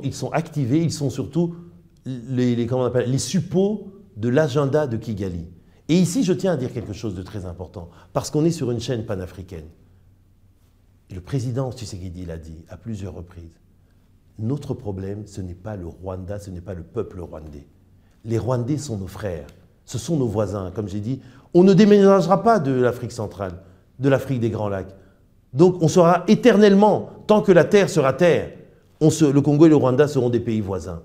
ils sont activés, ils sont surtout les suppôts de l'agenda de Kigali. Et ici, je tiens à dire quelque chose de très important, parce qu'on est sur une chaîne panafricaine. Et le président Tshisekedi l'a dit à plusieurs reprises. Notre problème, ce n'est pas le Rwanda, ce n'est pas le peuple rwandais. Les Rwandais sont nos frères, ce sont nos voisins. Comme j'ai dit, on ne déménagera pas de l'Afrique centrale, de l'Afrique des Grands Lacs. Donc on sera éternellement, tant que la terre sera terre, le Congo et le Rwanda seront des pays voisins,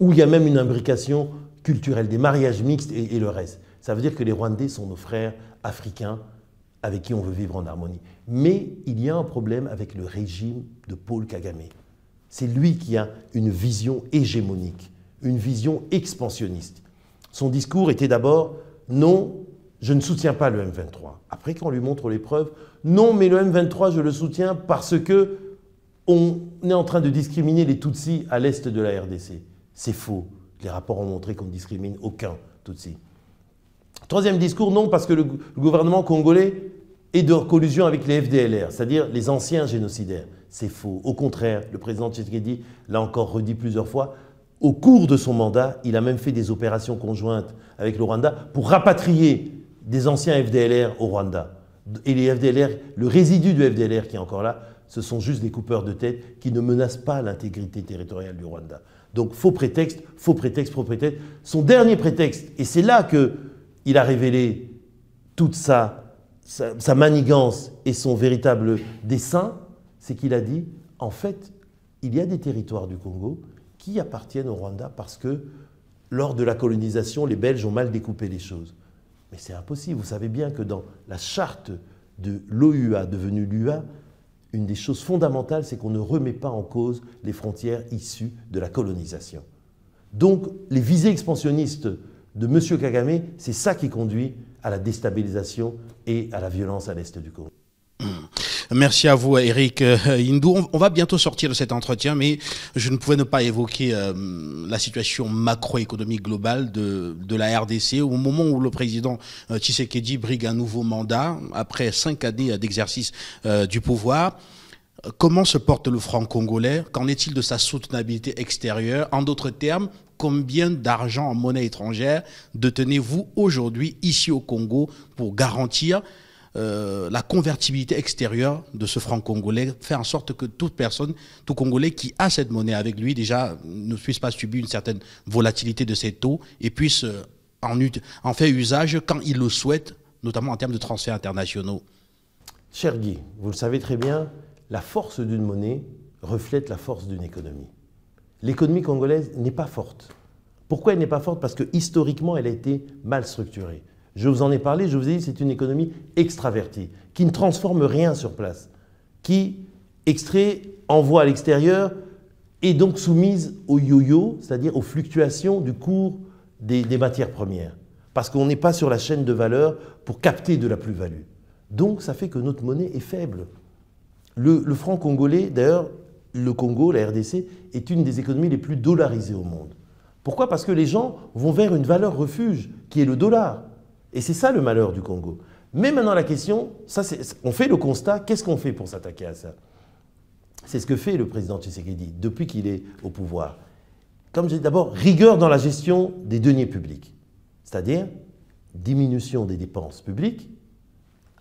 où il y a même une imbrication culturelle, des mariages mixtes et le reste. Ça veut dire que les Rwandais sont nos frères africains avec qui on veut vivre en harmonie. Mais il y a un problème avec le régime de Paul Kagame. C'est lui qui a une vision hégémonique, une vision expansionniste. Son discours était d'abord « Non, je ne soutiens pas le M23 ». Après, quand on lui montre les preuves, « Non, mais le M23, je le soutiens parce que on est en train de discriminer les Tutsis à l'est de la RDC ». C'est faux. Les rapports ont montré qu'on ne discrimine aucun Tutsi. Troisième discours, non, parce que le gouvernement congolais est de collusion avec les FDLR, c'est-à-dire les anciens génocidaires. C'est faux. Au contraire, le président Tshisekedi l'a encore redit plusieurs fois, au cours de son mandat, il a même fait des opérations conjointes avec le Rwanda pour rapatrier des anciens FDLR au Rwanda. Et les FDLR, le résidu du FDLR qui est encore là, ce sont juste des coupeurs de tête qui ne menacent pas l'intégrité territoriale du Rwanda. Donc faux prétexte, faux prétexte, faux prétexte. Son dernier prétexte, et c'est là qu'il a révélé toute sa manigance et son véritable dessein, c'est qu'il a dit, en fait, il y a des territoires du Congo qui appartiennent au Rwanda parce que lors de la colonisation, les Belges ont mal découpé les choses. Mais c'est impossible. Vous savez bien que dans la charte de l'OUA, devenue l'UA, une des choses fondamentales, c'est qu'on ne remet pas en cause les frontières issues de la colonisation. Donc, les visées expansionnistes de M. Kagame, c'est ça qui conduit à la déstabilisation et à la violence à l'est du Congo. Merci à vous, Eric Hindou. On va bientôt sortir de cet entretien, mais je ne pouvais ne pas évoquer la situation macroéconomique globale de la RDC au moment où le président Tshisekedi brigue un nouveau mandat après 5 années d'exercice du pouvoir. Comment se porte le franc congolais? Qu'en est-il de sa soutenabilité extérieure? En d'autres termes, combien d'argent en monnaie étrangère détenez-vous aujourd'hui ici au Congo pour garantir la convertibilité extérieure de ce franc congolais, faire en sorte que toute personne, tout Congolais qui a cette monnaie avec lui, déjà ne puisse pas subir une certaine volatilité de ses taux et puisse en faire usage quand il le souhaite, notamment en termes de transferts internationaux. Cher Guy, vous le savez très bien, la force d'une monnaie reflète la force d'une économie. L'économie congolaise n'est pas forte. Pourquoi elle n'est pas forte? Parce que historiquement, elle a été mal structurée. Je vous en ai parlé, je vous ai dit, c'est une économie extravertie, qui ne transforme rien sur place, qui extrait, envoie à l'extérieur, et donc soumise au yo-yo, c'est-à-dire aux fluctuations du cours des matières premières. Parce qu'on n'est pas sur la chaîne de valeur pour capter de la plus-value. Donc ça fait que notre monnaie est faible. Le franc congolais, d'ailleurs, le Congo, la RDC, est une des économies les plus dollarisées au monde. Pourquoi? Parce que les gens vont vers une valeur refuge, qui est le dollar. Et c'est ça le malheur du Congo. Mais maintenant la question, on fait le constat, qu'est-ce qu'on fait pour s'attaquer à ça? C'est ce que fait le président Tshisekedi depuis qu'il est au pouvoir. Comme j'ai dit d'abord, rigueur dans la gestion des deniers publics, c'est-à-dire diminution des dépenses publiques,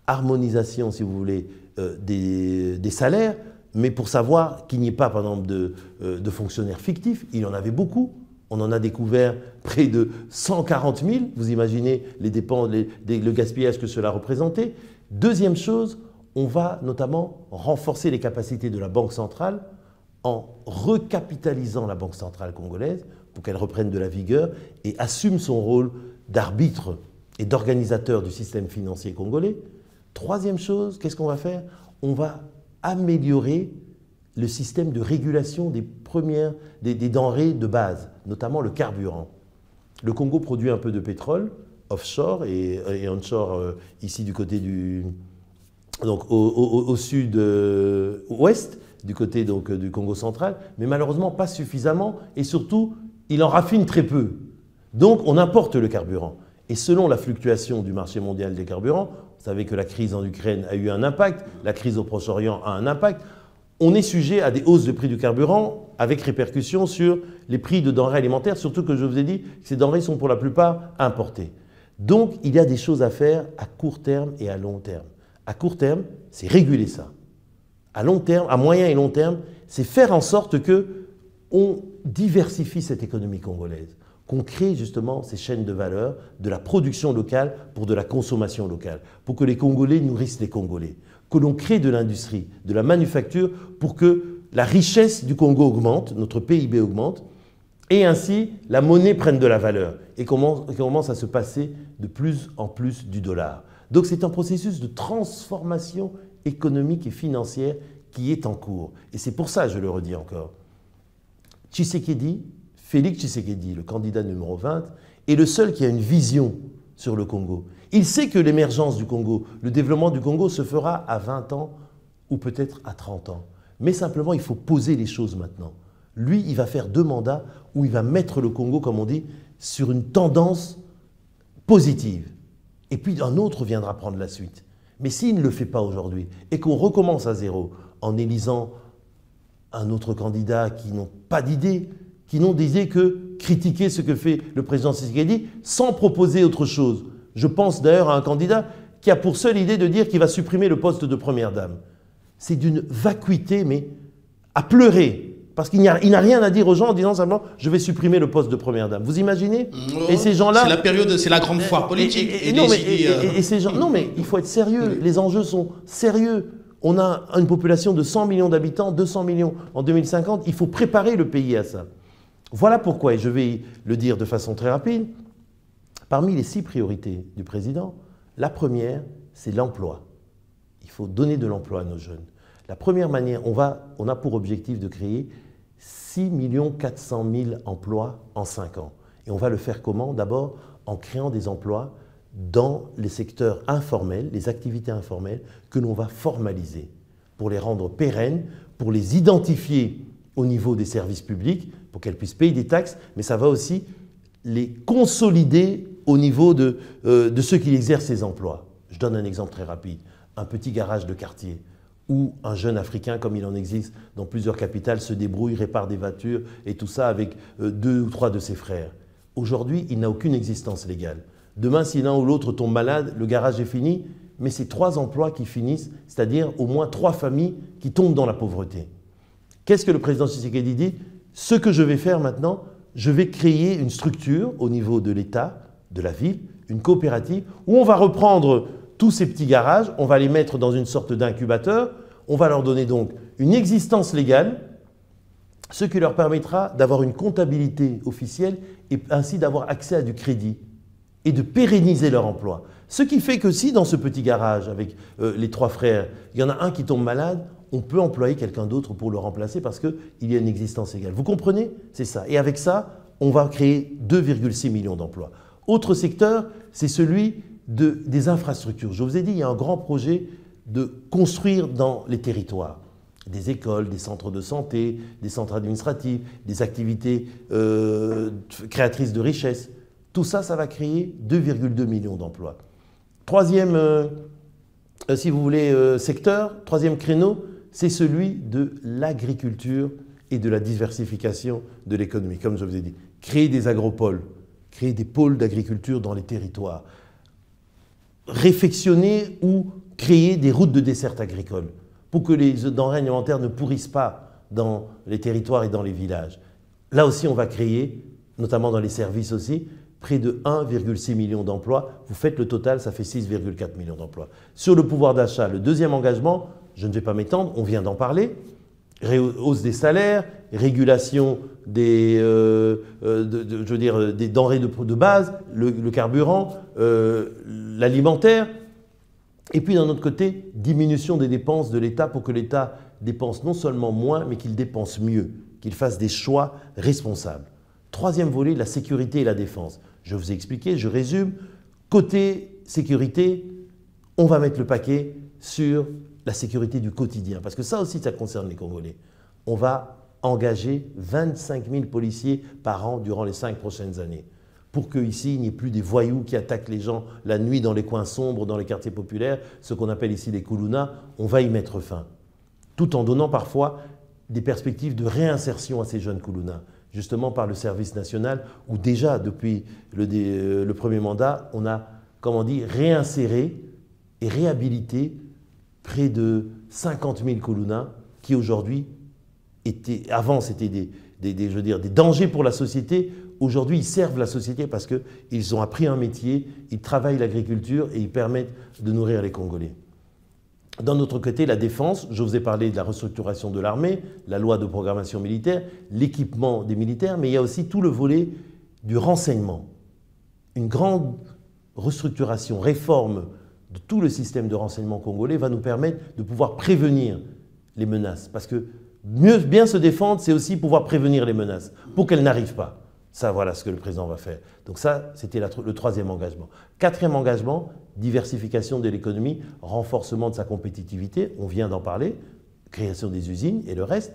harmonisation, si vous voulez, des salaires, mais pour savoir qu'il n'y ait pas, par exemple, de fonctionnaires fictifs, il y en avait beaucoup. On en a découvert près de 140 000. Vous imaginez les dépenses, le gaspillage que cela représentait. Deuxième chose, on va notamment renforcer les capacités de la Banque centrale en recapitalisant la Banque centrale congolaise pour qu'elle reprenne de la vigueur et assume son rôle d'arbitre et d'organisateur du système financier congolais. Troisième chose, qu'est-ce qu'on va faire? On va améliorer le système de régulation des denrées de base, notamment le carburant. Le Congo produit un peu de pétrole, offshore et onshore, ici du côté donc au sud-ouest, du côté donc, du Congo central, mais malheureusement pas suffisamment, et surtout, il en raffine très peu. Donc on importe le carburant. Et selon la fluctuation du marché mondial des carburants, vous savez que la crise en Ukraine a eu un impact, la crise au Proche-Orient a un impact, on est sujet à des hausses de prix du carburant avec répercussions sur les prix de denrées alimentaires, surtout que je vous ai dit que ces denrées sont pour la plupart importées. Donc, il y a des choses à faire à court terme et à long terme. À court terme, c'est réguler ça. À long terme, à moyen et long terme, c'est faire en sorte qu'on diversifie cette économie congolaise, qu'on crée justement ces chaînes de valeur de la production locale pour de la consommation locale, pour que les Congolais nourrissent les Congolais, que l'on crée de l'industrie, de la manufacture pour que la richesse du Congo augmente, notre PIB augmente, et ainsi la monnaie prenne de la valeur et commence à se passer de plus en plus du dollar. Donc c'est un processus de transformation économique et financière qui est en cours. Et c'est pour ça, je le redis encore, Félix Tshisekedi, le candidat numéro 20, est le seul qui a une vision sur le Congo. Il sait que l'émergence du Congo, le développement du Congo se fera à 20 ans ou peut-être à 30 ans. Mais simplement, il faut poser les choses maintenant. Lui, il va faire 2 mandats où il va mettre le Congo, comme on dit, sur une tendance positive. Et puis un autre viendra prendre la suite. Mais s'il ne le fait pas aujourd'hui et qu'on recommence à zéro en élisant un autre candidat qui n'ont pas d'idée, qui n'ont d'idée que critiquer ce que fait le président Tshisekedi sans proposer autre chose. Je pense d'ailleurs à un candidat qui a pour seule idée de dire qu'il va supprimer le poste de première dame. C'est d'une vacuité, mais à pleurer. Parce qu'il n'a rien à dire aux gens en disant simplement « je vais supprimer le poste de première dame ». Vous imaginez? Et ces gens-là... C'est la période, c'est la grande foire politique. Non, mais il faut être sérieux. Les enjeux sont sérieux. On a une population de 100 millions d'habitants, 200 millions en 2050. Il faut préparer le pays à ça. Voilà pourquoi, et je vais le dire de façon très rapide, parmi les 6 priorités du président, la première, c'est l'emploi. Il faut donner de l'emploi à nos jeunes. La première manière, on a pour objectif de créer 6 400 000 emplois en 5 ans. Et on va le faire comment? D'abord, en créant des emplois dans les secteurs informels, les activités informelles, que l'on va formaliser pour les rendre pérennes, pour les identifier au niveau des services publics, pour qu'elles puissent payer des taxes, mais ça va aussi les consolider au niveau de ceux qui exercent ces emplois. Je donne un exemple très rapide. Un petit garage de quartier où un jeune Africain, comme il en existe dans plusieurs capitales, se débrouille, répare des voitures et tout ça avec 2 ou 3 de ses frères. Aujourd'hui, il n'a aucune existence légale. Demain, si l'un ou l'autre tombe malade, le garage est fini, mais c'est 3 emplois qui finissent, c'est-à-dire au moins 3 familles qui tombent dans la pauvreté. Qu'est-ce que le président Tshisekedi dit? Ce que je vais faire maintenant, je vais créer une structure au niveau de l'État, de la ville, une coopérative, où on va reprendre tous ces petits garages, on va les mettre dans une sorte d'incubateur, on va leur donner donc une existence légale, ce qui leur permettra d'avoir une comptabilité officielle et ainsi d'avoir accès à du crédit et de pérenniser leur emploi. Ce qui fait que si dans ce petit garage avec les 3 frères, il y en a un qui tombe malade, on peut employer quelqu'un d'autre pour le remplacer parce qu'il y a une existence légale. Vous comprenez? C'est ça. Et avec ça, on va créer 2,6 millions d'emplois. Autre secteur, c'est celui des infrastructures. Je vous ai dit, il y a un grand projet de construire dans les territoires des écoles, des centres de santé, des centres administratifs, des activités créatrices de richesse. Tout ça, ça va créer 2,2 millions d'emplois. Troisième, si vous voulez, secteur, troisième créneau, c'est celui de l'agriculture et de la diversification de l'économie. Comme je vous ai dit, créer des agropoles, créer des pôles d'agriculture dans les territoires, réfectionner ou créer des routes de desserte agricole pour que les denrées alimentaires ne pourrissent pas dans les territoires et dans les villages. Là aussi, on va créer, notamment dans les services aussi, près de 1,6 million d'emplois. Vous faites le total, ça fait 6,4 millions d'emplois. Sur le pouvoir d'achat, le deuxième engagement, je ne vais pas m'étendre, on vient d'en parler, hausse des salaires, régulation des, des denrées de base, le carburant, l'alimentaire. Et puis d'un autre côté, diminution des dépenses de l'État pour que l'État dépense non seulement moins, mais qu'il dépense mieux, qu'il fasse des choix responsables. Troisième volet, la sécurité et la défense. Je vous ai expliqué, je résume. Côté sécurité, on va mettre le paquet sur la sécurité du quotidien, parce que ça aussi, ça concerne les Congolais. On va engager 25 000 policiers par an durant les 5 prochaines années, pour qu'ici, il n'y ait plus des voyous qui attaquent les gens la nuit dans les coins sombres, dans les quartiers populaires, ce qu'on appelle ici les Koulouna. On va y mettre fin, tout en donnant parfois des perspectives de réinsertion à ces jeunes Koulouna, justement par le service national, où déjà, depuis le premier mandat, on a, comme on dit, réinséré et réhabilité près de 50 000 Koulouna qui aujourd'hui avant c'était des dangers pour la société. Aujourd'hui, ils servent la société parce qu'ils ont appris un métier, ils travaillent l'agriculture et ils permettent de nourrir les Congolais. D'un autre côté, la défense, je vous ai parlé de la restructuration de l'armée, la loi de programmation militaire, l'équipement des militaires, mais il y a aussi tout le volet du renseignement. Une grande restructuration, réforme de tout le système de renseignement congolais va nous permettre de pouvoir prévenir les menaces. Parce que bien se défendre, c'est aussi pouvoir prévenir les menaces pour qu'elles n'arrivent pas. Ça, voilà ce que le président va faire. Donc ça, c'était le troisième engagement. Quatrième engagement, diversification de l'économie, renforcement de sa compétitivité, on vient d'en parler, création des usines et le reste.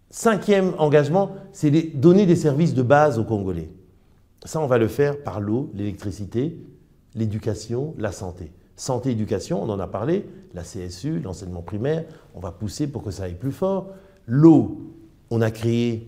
Cinquième engagement, c'est donner des services de base aux Congolais. Ça, on va le faire par l'eau, l'électricité, l'éducation, la santé. Santé, éducation, on en a parlé, la CSU, l'enseignement primaire, on va pousser pour que ça aille plus fort. L'eau, on a créé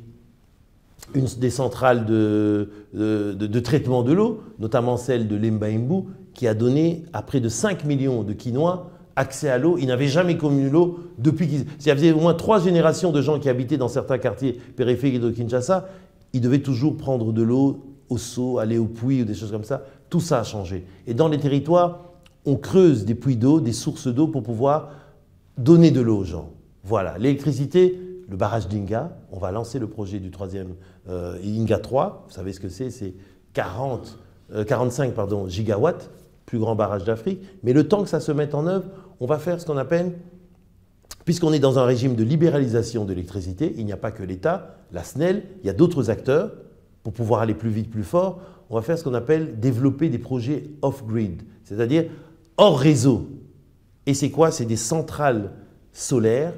des centrales de traitement de l'eau, notamment celle de l'Embaïmbou, qui a donné à près de 5 millions de Quinois accès à l'eau. Ils n'avaient jamais connu l'eau depuis qu'ils... Il y avait au moins 3 générations de gens qui habitaient dans certains quartiers périphériques de Kinshasa. Ils devaient toujours prendre de l'eau au seau, aller au puits ou des choses comme ça. Tout ça a changé. Et dans les territoires, on creuse des puits d'eau, des sources d'eau pour pouvoir donner de l'eau aux gens. Voilà. L'électricité, le barrage d'Inga, on va lancer le projet du 3e Inga 3. Vous savez ce que c'est 45 gigawatts, plus grand barrage d'Afrique. Mais le temps que ça se mette en œuvre, on va faire ce qu'on appelle, puisqu'on est dans un régime de libéralisation de l'électricité, il n'y a pas que l'État, la SNEL, il y a d'autres acteurs, pour pouvoir aller plus vite, plus fort, on va faire ce qu'on appelle développer des projets off-grid, c'est-à-dire hors réseau. Et c'est quoi? C'est des centrales solaires,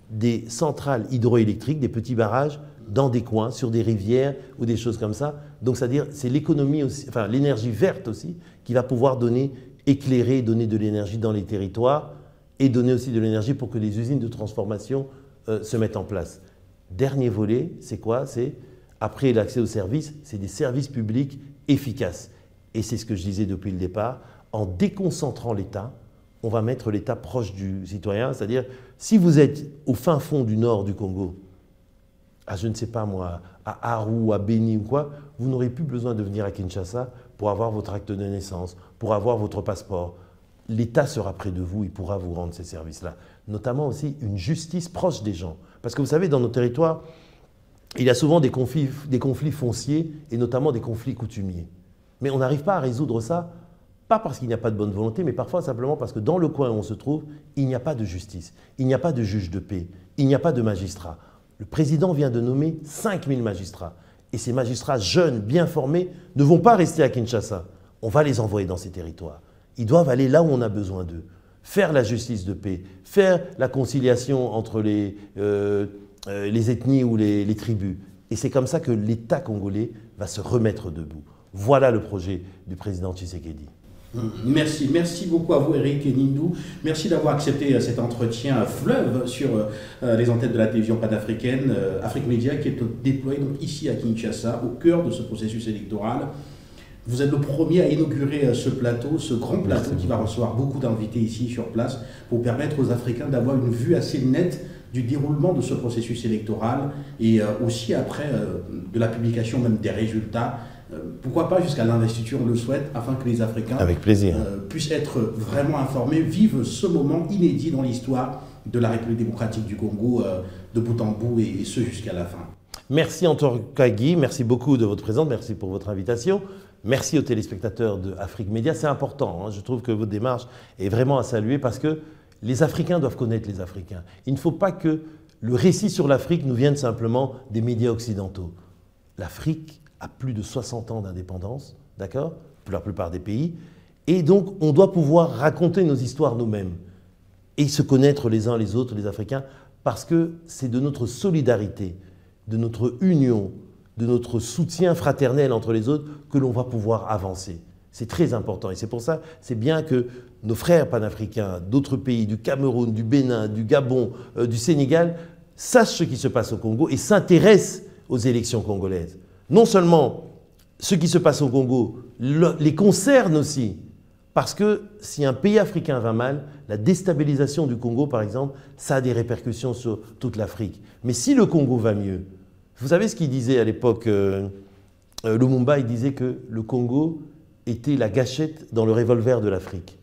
des centrales hydroélectriques, des petits barrages dans des coins, sur des rivières ou des choses comme ça. Donc c'est-à-dire c'est l'économie aussi, enfin l'énergie verte aussi, qui va pouvoir éclairer, donner de l'énergie dans les territoires et donner aussi de l'énergie pour que les usines de transformation se mettent en place. Dernier volet, c'est quoi? C'est après l'accès aux services, c'est des services publics efficaces. Et c'est ce que je disais depuis le départ, en déconcentrant l'État, on va mettre l'État proche du citoyen, c'est-à-dire si vous êtes au fin fond du nord du Congo, à je ne sais pas moi, à Aru, à Beni ou quoi, vous n'aurez plus besoin de venir à Kinshasa pour avoir votre acte de naissance, pour avoir votre passeport. L'État sera près de vous, il pourra vous rendre ces services-là. Notamment aussi une justice proche des gens. Parce que vous savez, dans nos territoires, il y a souvent des conflits fonciers et notamment des conflits coutumiers. Mais on n'arrive pas à résoudre ça, pas parce qu'il n'y a pas de bonne volonté, mais parfois simplement parce que dans le coin où on se trouve, il n'y a pas de justice, il n'y a pas de juge de paix, il n'y a pas de magistrat. Le président vient de nommer 5000 magistrats. Et ces magistrats jeunes, bien formés, ne vont pas rester à Kinshasa. On va les envoyer dans ces territoires. Ils doivent aller là où on a besoin d'eux. Faire la justice de paix, faire la conciliation entre les ethnies ou les tribus. Et c'est comme ça que l'État congolais va se remettre debout. Voilà le projet du président Tshisekedi. Merci beaucoup à vous Eric Nindou. Merci d'avoir accepté cet entretien fleuve sur les antennes de la télévision panafricaine, Afrique Média, qui est déployée donc ici à Kinshasa, au cœur de ce processus électoral. Vous êtes le premier à inaugurer ce plateau, ce grand plateau qui va recevoir beaucoup d'invités ici sur place pour permettre aux Africains d'avoir une vue assez nette du déroulement de ce processus électoral et aussi après de la publication même des résultats. Pourquoi pas jusqu'à l'investiture, on le souhaite, afin que les Africains avec plaisir puissent être vraiment informés, vivent ce moment inédit dans l'histoire de la République démocratique du Congo, de bout en bout et ce jusqu'à la fin. Merci Antoine Kagui, merci beaucoup de votre présence, merci pour votre invitation. Merci aux téléspectateurs de Afrique Média, c'est important, hein. Je trouve que votre démarche est vraiment à saluer parce que les Africains doivent connaître les Africains. Il ne faut pas que le récit sur l'Afrique nous vienne simplement des médias occidentaux. L'Afrique a plus de 60 ans d'indépendance, d'accord, pour la plupart des pays, et donc on doit pouvoir raconter nos histoires nous-mêmes et se connaître les uns les autres, les Africains, parce que c'est de notre solidarité, de notre union, de notre soutien fraternel entre les autres que l'on va pouvoir avancer. C'est très important et c'est pour ça, c'est bien que nos frères panafricains d'autres pays, du Cameroun, du Bénin, du Gabon, du Sénégal, sachent ce qui se passe au Congo et s'intéressent aux élections congolaises. Non seulement ce qui se passe au Congo les concerne aussi, parce que si un pays africain va mal, la déstabilisation du Congo, par exemple, ça a des répercussions sur toute l'Afrique. Mais si le Congo va mieux, vous savez ce qu'il disait à l'époque, Lumumba, il disait que le Congo était la gâchette dans le revolver de l'Afrique.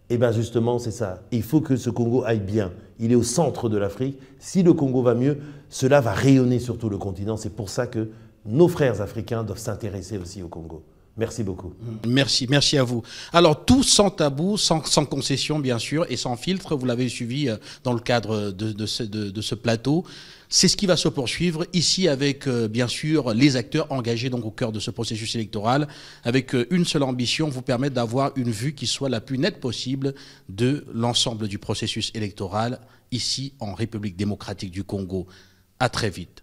Et bien justement, c'est ça. Il faut que ce Congo aille bien. Il est au centre de l'Afrique. Si le Congo va mieux, cela va rayonner sur tout le continent. C'est pour ça que nos frères africains doivent s'intéresser aussi au Congo. Merci beaucoup. Merci à vous. Alors, tout sans tabou, sans concession, bien sûr, et sans filtre, vous l'avez suivi dans le cadre de ce plateau. C'est ce qui va se poursuivre ici avec, bien sûr, les acteurs engagés donc au cœur de ce processus électoral, avec une seule ambition, vous permettre d'avoir une vue qui soit la plus nette possible de l'ensemble du processus électoral ici en République démocratique du Congo. À très vite.